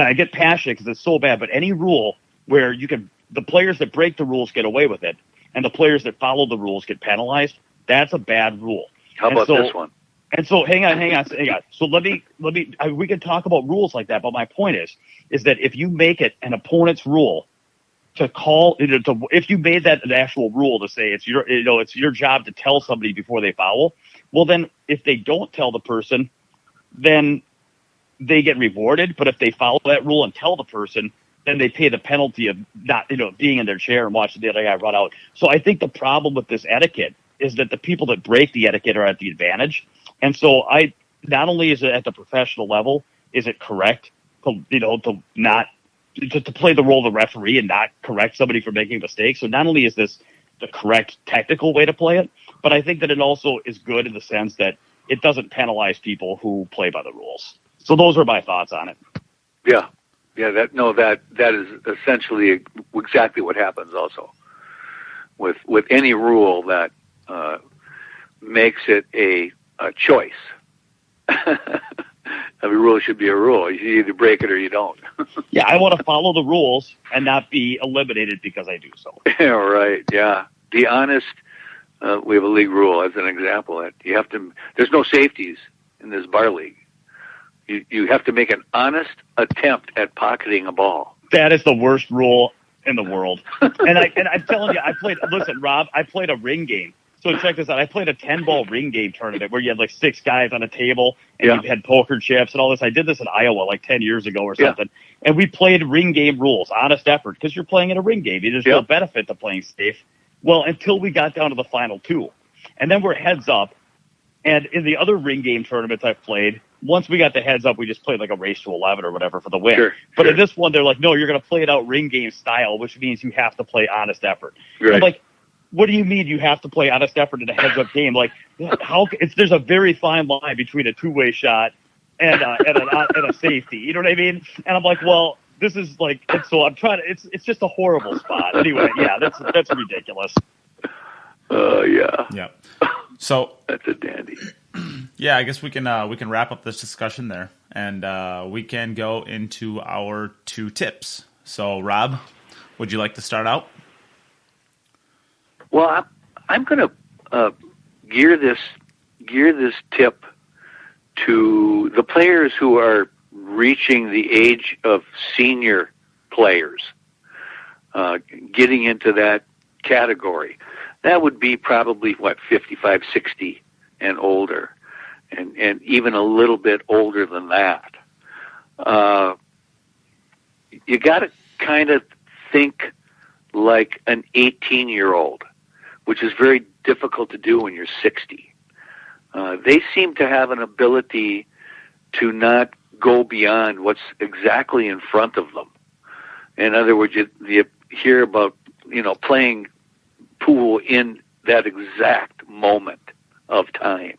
I get passionate because it's so bad, but any rule where the players that break the rules get away with it, and the players that follow the rules get penalized, that's a bad rule. How about this one? And so hang on. So we can talk about rules like that, but my point is that if you make it an opponent's rule to call, if you made that an actual rule to say it's your job to tell somebody before they foul, well then if they don't tell the person, then they get rewarded. But if they follow that rule and tell the person, then they pay the penalty of not, being in their chair and watching the other guy run out. So I think the problem with this etiquette is that the people that break the etiquette are at the advantage. And so not only is it at the professional level, is it correct to play the role of the referee and not correct somebody for making a mistake. So not only is this the correct technical way to play it, but I think that it also is good in the sense that it doesn't penalize people who play by the rules. So those are my thoughts on it. Yeah. Yeah, that is essentially exactly what happens also with any rule that makes it a choice. Every rule should be a rule. You either break it or you don't. Yeah, I want to follow the rules and not be eliminated because I do so. Yeah, right. Yeah, be honest. We have a league rule as an example that you have to. There's no safeties in this bar league. You have to make an honest attempt at pocketing a ball. That is the worst rule in the world. And I'm telling you, Rob, I played a ring game. So check this out. I played a 10-ball ring game tournament where you had like 6 guys on a table and you had poker chips and all this. I did this in Iowa like 10 years ago or something. Yeah. And we played ring game rules, honest effort, because you're playing in a ring game. There's no benefit to playing safe. Well, until we got down to the final 2. And then we're heads up. And in the other ring game tournaments I've played, once we got the heads up, we just played like a race to 11 or whatever for the win. Sure, but in this one, they're like, no, you're going to play it out ring game style, which means you have to play honest effort. Right. I'm like, what do you mean you have to play honest effort in a heads up game? Like, there's a very fine line between a 2-way shot and a safety. You know what I mean? And I'm like, well, this is like, and so I'm trying to. It's just a horrible spot. Anyway, yeah, that's ridiculous. Yeah. So that's a dandy. Yeah, I guess we can wrap up this discussion there, and we can go into our 2 tips. So, Rob, would you like to start out? Well, I'm going to gear this tip to the players who are reaching the age of senior players, getting into that category. That would be probably, 55, 60 and older, and even a little bit older than that. You got to kind of think like an 18-year-old, which is very difficult to do when you're 60. They seem to have an ability to not go beyond what's exactly in front of them. In other words, you hear about, playing pool in that exact moment of time,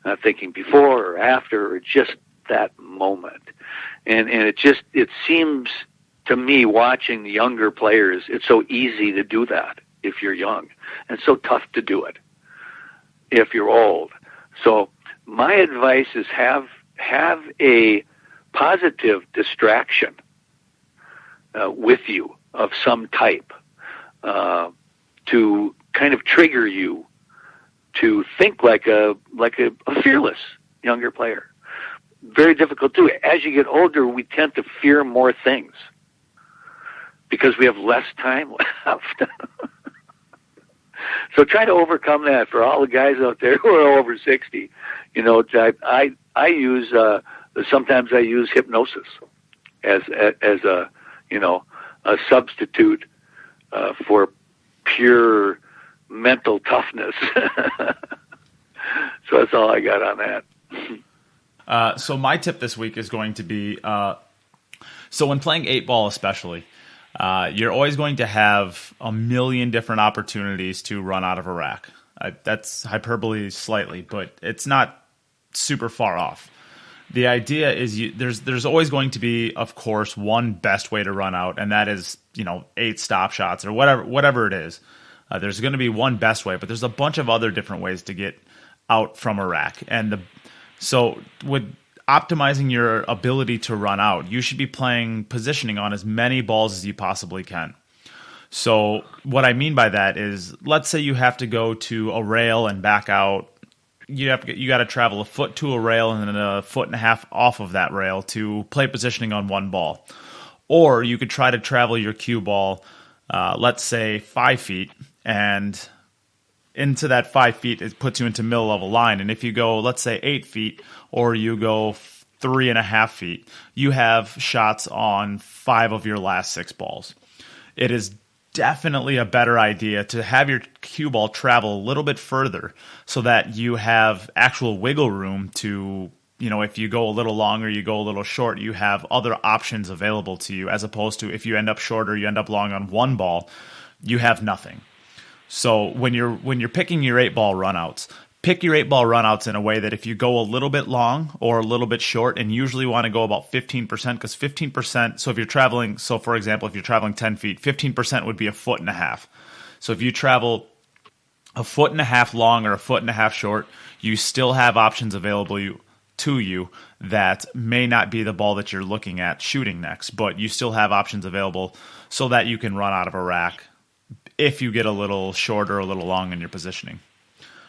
not thinking before or after, or just that moment. And it seems to me, watching the younger players, it's so easy to do that if you're young, and so tough to do it if you're old. So my advice is have a positive distraction with you of some type to kind of trigger you to think like a fearless younger player. Very difficult to do. As you get older, we tend to fear more things because we have less time left. So try to overcome that for all the guys out there who are over 60. I use sometimes I use hypnosis as a substitute for pure mental toughness. So that's all I got on that. So my tip this week is going to be, so when playing 8-ball especially, you're always going to have a million different opportunities to run out of a rack. That's hyperbole slightly, but it's not super far off. The idea is there's always going to be, of course, one best way to run out, and that is 8 stop shots or whatever it is. There's going to be one best way, but there's a bunch of other different ways to get out from a rack. So with optimizing your ability to run out, you should be playing positioning on as many balls as you possibly can. So what I mean by that is, let's say you have to go to a rail and back out. You got to travel a foot to a rail and then a foot and a half off of that rail to play positioning on one ball. Or you could try to travel your cue ball, let's say 5 feet, and into that 5 feet, it puts you into middle level line. And if you go, let's say 8 feet, or you go 3.5 feet, you have shots on 5 of your last 6 balls. It is definitely a better idea to have your cue ball travel a little bit further so that you have actual wiggle room to, if you go a little long or you go a little short, you have other options available to you, as opposed to if you end up short or you end up long on one ball, you have nothing. So when you're picking your 8-ball runouts, pick your 8-ball runouts in a way that if you go a little bit long or a little bit short, and usually want to go about 15%, because 15%, so if you're traveling, so for example, if you're traveling 10 feet, 15% would be 1.5 feet. So if you travel 1.5 feet long or 1.5 feet short, you still have options available to you that may not be the ball that you're looking at shooting next, but you still have options available so that you can run out of a rack if you get a little short or a little long in your positioning.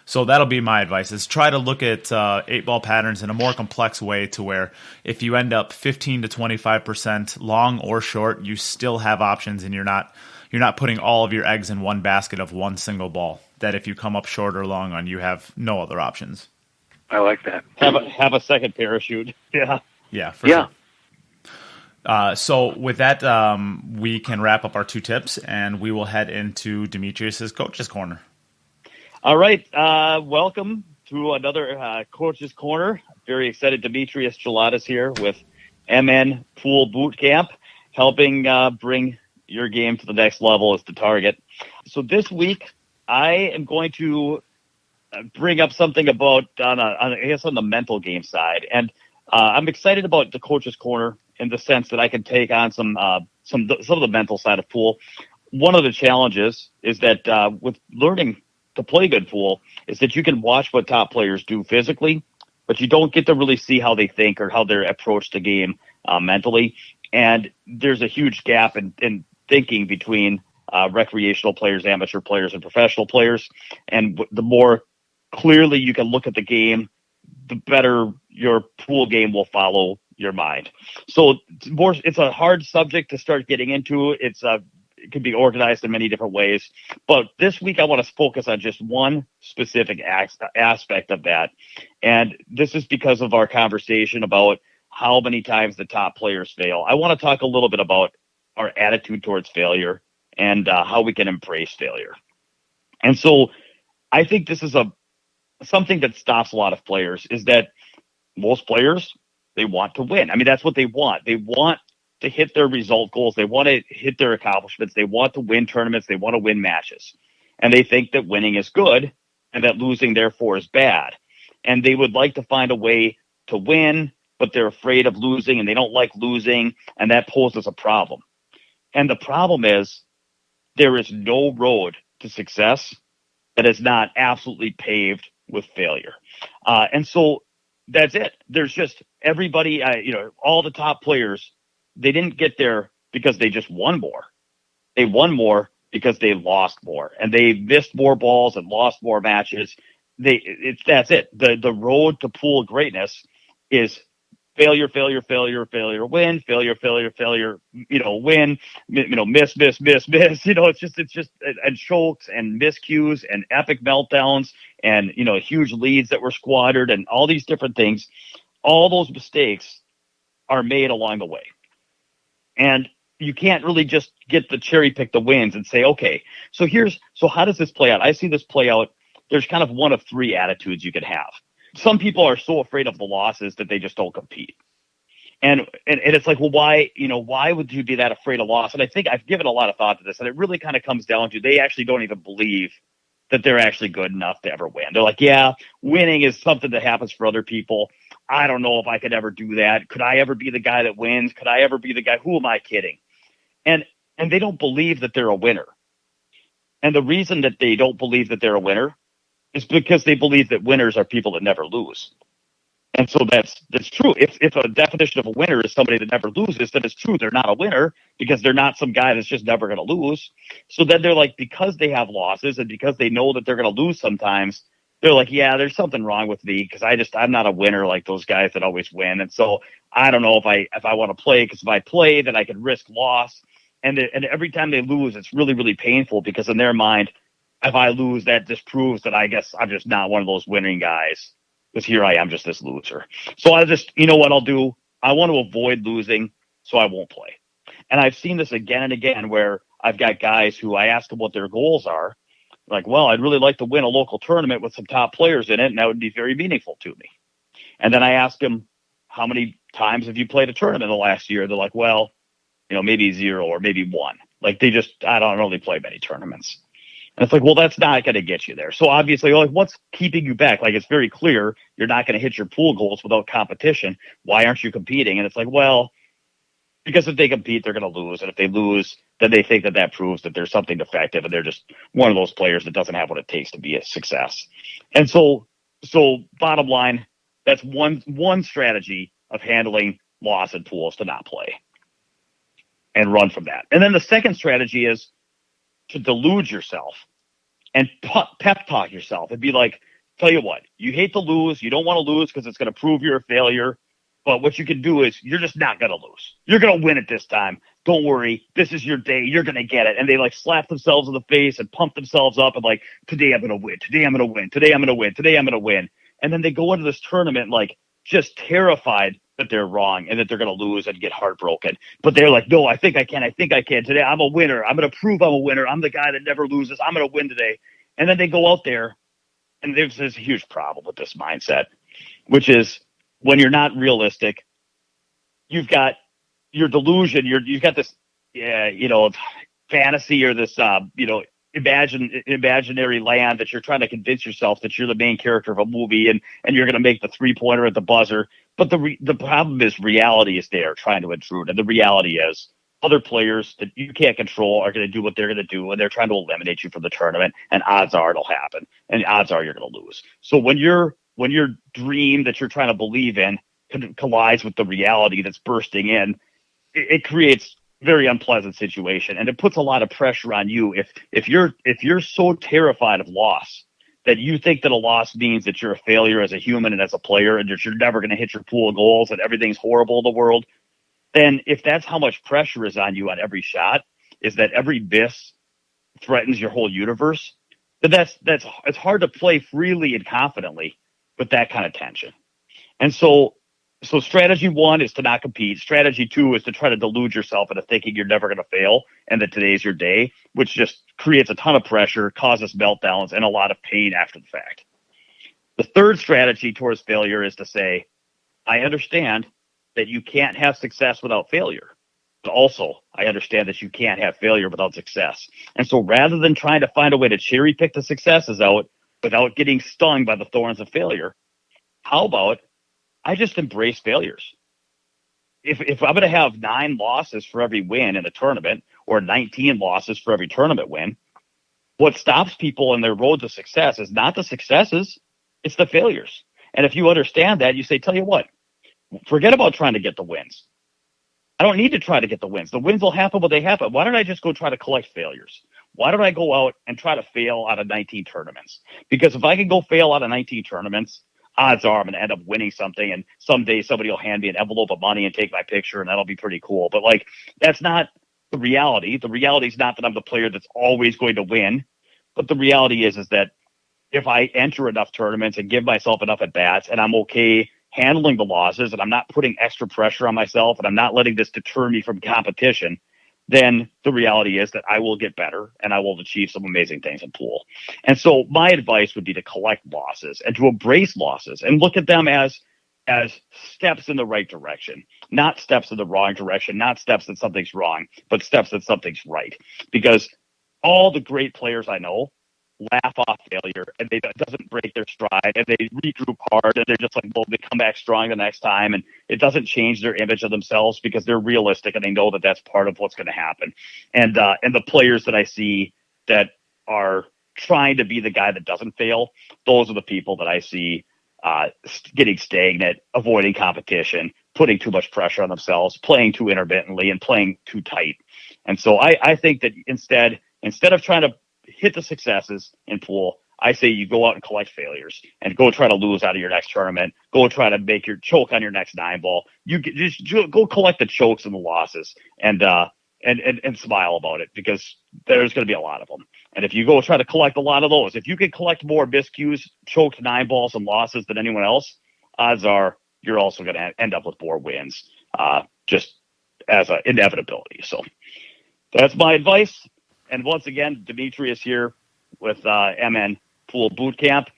So that'll be my advice, is try to look at 8-ball patterns in a more complex way, to where if you end up 15 to 25% long or short, you still have options, and you're not putting all of your eggs in one basket of one single ball, that if you come up short or long on, you have no other options. I like that. Have a second parachute. Yeah. Yeah, for sure. So with that, we can wrap up our 2 tips, and we will head into Demetrius's Coach's Corner. All right. Welcome to another Coach's Corner. Very excited. Demetrius Gelatis here with MN Pool Boot Camp, helping bring your game to the next level is the target. So this week, I am going to bring up something about on the mental game side, and I'm excited about the Coach's Corner in the sense that I can take on some of the mental side of pool. One of the challenges is that with learning to play good pool is that you can watch what top players do physically, but you don't get to really see how they think or how they approach the game mentally. And there's a huge gap in thinking between recreational players, amateur players, and professional players. And the more clearly you can look at the game, the better your pool game will follow your mind. So it's a hard subject to start getting into. It can be organized in many different ways. But this week I want to focus on just one specific aspect of that. And this is because of our conversation about how many times the top players fail. I want to talk a little bit about our attitude towards failure and how we can embrace failure. And so I think this is something that stops a lot of players, is that most players, they want to win. I mean, that's what they want. They want to hit their result goals. They want to hit their accomplishments. They want to win tournaments. They want to win matches. And they think that winning is good and that losing, therefore, is bad. And they would like to find a way to win, but they're afraid of losing and they don't like losing. And that poses a problem. And the problem is there is no road to success that is not absolutely paved with failure. And so that's it. There's just everybody, all the top players, they didn't get there because they just won more. They won more because they lost more, and they missed more balls and lost more matches. That's it. The road to pool greatness is failure, failure, failure, failure, win, failure, failure, failure, win, miss, miss, miss, miss. It's just and chokes and miscues and epic meltdowns and, huge leads that were squandered and all these different things. All those mistakes are made along the way. And you can't really just get the cherry pick the wins and say, okay, so how does this play out? I see this play out. There's kind of one of 3 attitudes you could have. Some people are so afraid of the losses that they just don't compete. And it's like, well, why would you be that afraid of loss? And I think I've given a lot of thought to this, and it really kind of comes down to they actually don't even believe that they're actually good enough to ever win. They're like, yeah, winning is something that happens for other people. I don't know if I could ever do that. Could I ever be the guy that wins? Could I ever be the guy? Who am I kidding? And they don't believe that they're a winner. And the reason that they don't believe that they're a winner is because they believe that winners are people that never lose. And so that's true. If a definition of a winner is somebody that never loses, then it's true. They're not a winner because they're not some guy that's just never going to lose. So then they're like, because they have losses and because they know that they're going to lose sometimes, they're like, yeah, there's something wrong with me because I'm not a winner like those guys that always win. And so I don't know if I want to play, because if I play, then I could risk loss. And every time they lose, it's really, really painful because in their mind, if I lose, that just proves that I guess I'm just not one of those winning guys. because here I am, just this loser. So I just, you know what I'll do? I want to avoid losing, so I won't play. And I've seen this again and again where I've got guys who I ask them what their goals are. Like, well, I'd really like to win a local tournament with some top players in it, and that would be very meaningful to me. And then I ask them, how many times have you played a tournament in the last year? They're like, well, maybe 0 or maybe 1. Like I don't really play many tournaments. And it's like, well, that's not going to get you there. So obviously, like, what's keeping you back? Like, it's very clear you're not going to hit your pool goals without competition. Why aren't you competing? And it's like, well, because if they compete, they're going to lose. And if they lose, then they think that proves that there's something defective and they're just one of those players that doesn't have what it takes to be a success. And so bottom line, that's one strategy of handling loss in pools, to not play and run from that. And then the second strategy is to delude yourself and pep talk yourself and be like, tell you what, you hate to lose. You don't want to lose because it's going to prove you're a failure. But what you can do is you're just not going to lose. You're going to win it this time. Don't worry. This is your day. You're going to get it. And they like slap themselves in the face and pump themselves up and like, today I'm going to win. Today I'm going to win. Today I'm going to win. Today I'm going to win. And then they go into this tournament like just terrified that they're wrong and that they're going to lose and get heartbroken. But they're like, no, I think I can. I think I can. Today I'm a winner. I'm going to prove I'm a winner. I'm the guy that never loses. I'm going to win today. And then they go out there, and there's a huge problem with this mindset, which is when you're not realistic, you've got your delusion. You've got this, fantasy or this, imaginary land that you're trying to convince yourself that you're the main character of a movie and you're going to make the 3-pointer at the buzzer. But the problem is reality is there trying to intrude. And the reality is other players that you can't control are going to do what they're going to do. And they're trying to eliminate you from the tournament. And odds are it'll happen. And odds are you're going to lose. So when your dream that you're trying to believe in collides with the reality that's bursting in, it creates very unpleasant situation, and it puts a lot of pressure on you. If you're so terrified of loss that you think that a loss means that you're a failure as a human and as a player, and that you're never going to hit your pool of goals and everything's horrible in the world, then if that's how much pressure is on you on every shot, is that every miss threatens your whole universe, then it's hard to play freely and confidently with that kind of tension. And so strategy 1 is to not compete. Strategy 2 is to try to delude yourself into thinking you're never going to fail and that today's your day, which just creates a ton of pressure, causes meltdowns, and a lot of pain after the fact. The third strategy towards failure is to say, I understand that you can't have success without failure, but also I understand that you can't have failure without success. And so rather than trying to find a way to cherry pick the successes out without getting stung by the thorns of failure, how about I just embrace failures? If I'm going to have 9 losses for every win in a tournament or 19 losses for every tournament win, what stops people in their road to success is not the successes, it's the failures. And if you understand that, you say, tell you what, forget about trying to get the wins. I don't need to try to get the wins. The wins will happen when they happen. Why don't I just go try to collect failures? Why don't I go out and try to fail out of 19 tournaments? Because if I can go fail out of 19 tournaments, odds are I'm going to end up winning something, and someday somebody will hand me an envelope of money and take my picture, and that'll be pretty cool. But like, that's not the reality. The reality is not that I'm the player that's always going to win, but the reality is that if I enter enough tournaments and give myself enough at bats, and I'm okay handling the losses, and I'm not putting extra pressure on myself, and I'm not letting this deter me from competition, then the reality is that I will get better and I will achieve some amazing things in pool. And so my advice would be to collect losses and to embrace losses and look at them as steps in the right direction, not steps in the wrong direction, not steps that something's wrong, but steps that something's right. Because all the great players I know laugh off failure, and it doesn't break their stride, and they regroup hard, and they're just like, well, they come back strong the next time, and it doesn't change their image of themselves because they're realistic and they know that that's part of what's going to happen. And the players that I see that are trying to be the guy that doesn't fail, those are the people that I see getting stagnant, avoiding competition, putting too much pressure on themselves, playing too intermittently, and playing too tight. And so I think that instead of trying to hit the successes in pool, I say you go out and collect failures and go try to lose out of your next tournament. Go try to make your choke on your next 9 ball. Just go collect the chokes and the losses, and and smile about it, because there's going to be a lot of them. And if you go try to collect a lot of those, if you can collect more miscues, choked 9-balls, and losses than anyone else, odds are you're also going to end up with more wins, just as an inevitability. So that's my advice. And once again, Demetrius here with MN Pool Boot Camp.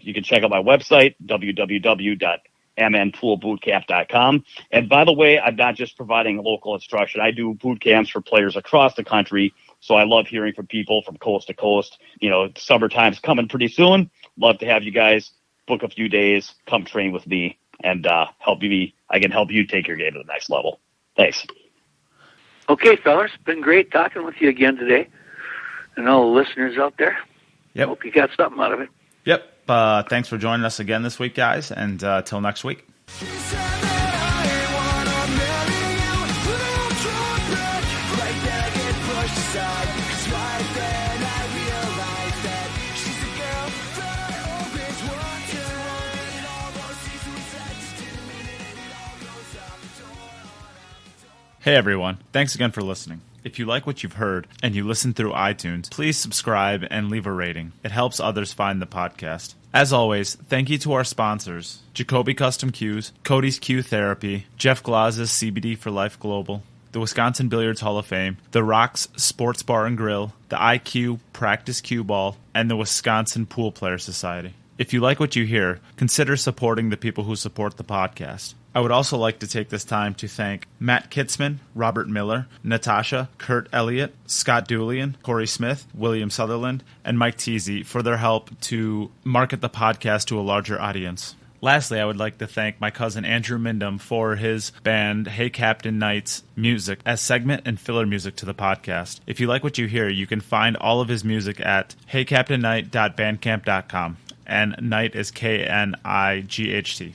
You can check out my website, www.mnpoolbootcamp.com. And by the way, I'm not just providing local instruction. I do boot camps for players across the country. So I love hearing from people from coast to coast. Summertime's coming pretty soon. Love to have you guys book a few days, come train with me, and I can help you take your game to the next level. Thanks. Okay, fellas, been great talking with you again today, and all the listeners out there. Yep. Hope you got something out of it. Yep. Thanks for joining us again this week, guys, and till next week. Hey everyone, thanks again for listening. If you like what you've heard and you listen through iTunes, please subscribe and leave a rating. It helps others find the podcast. As always, thank you to our sponsors, Jacoby Custom Cues, Cody's Cue Therapy, Jeff Glaz's CBD for Life Global, the Wisconsin Billiards Hall of Fame, the Rocks Sports Bar and Grill, the IQ Practice Cue Ball, and the Wisconsin Pool Players Society. If you like what you hear, consider supporting the people who support the podcast. I would also like to take this time to thank Matt Kitzman, Robert Miller, Natasha, Kurt Elliott, Scott Doolian, Corey Smith, William Sutherland, and Mike Teasy for their help to market the podcast to a larger audience. Lastly, I would like to thank my cousin Andrew Mindham for his band Hey Captain Neight's music as segment and filler music to the podcast. If you like what you hear, you can find all of his music at heycaptainneight.bandcamp.com. And Neight is Knight.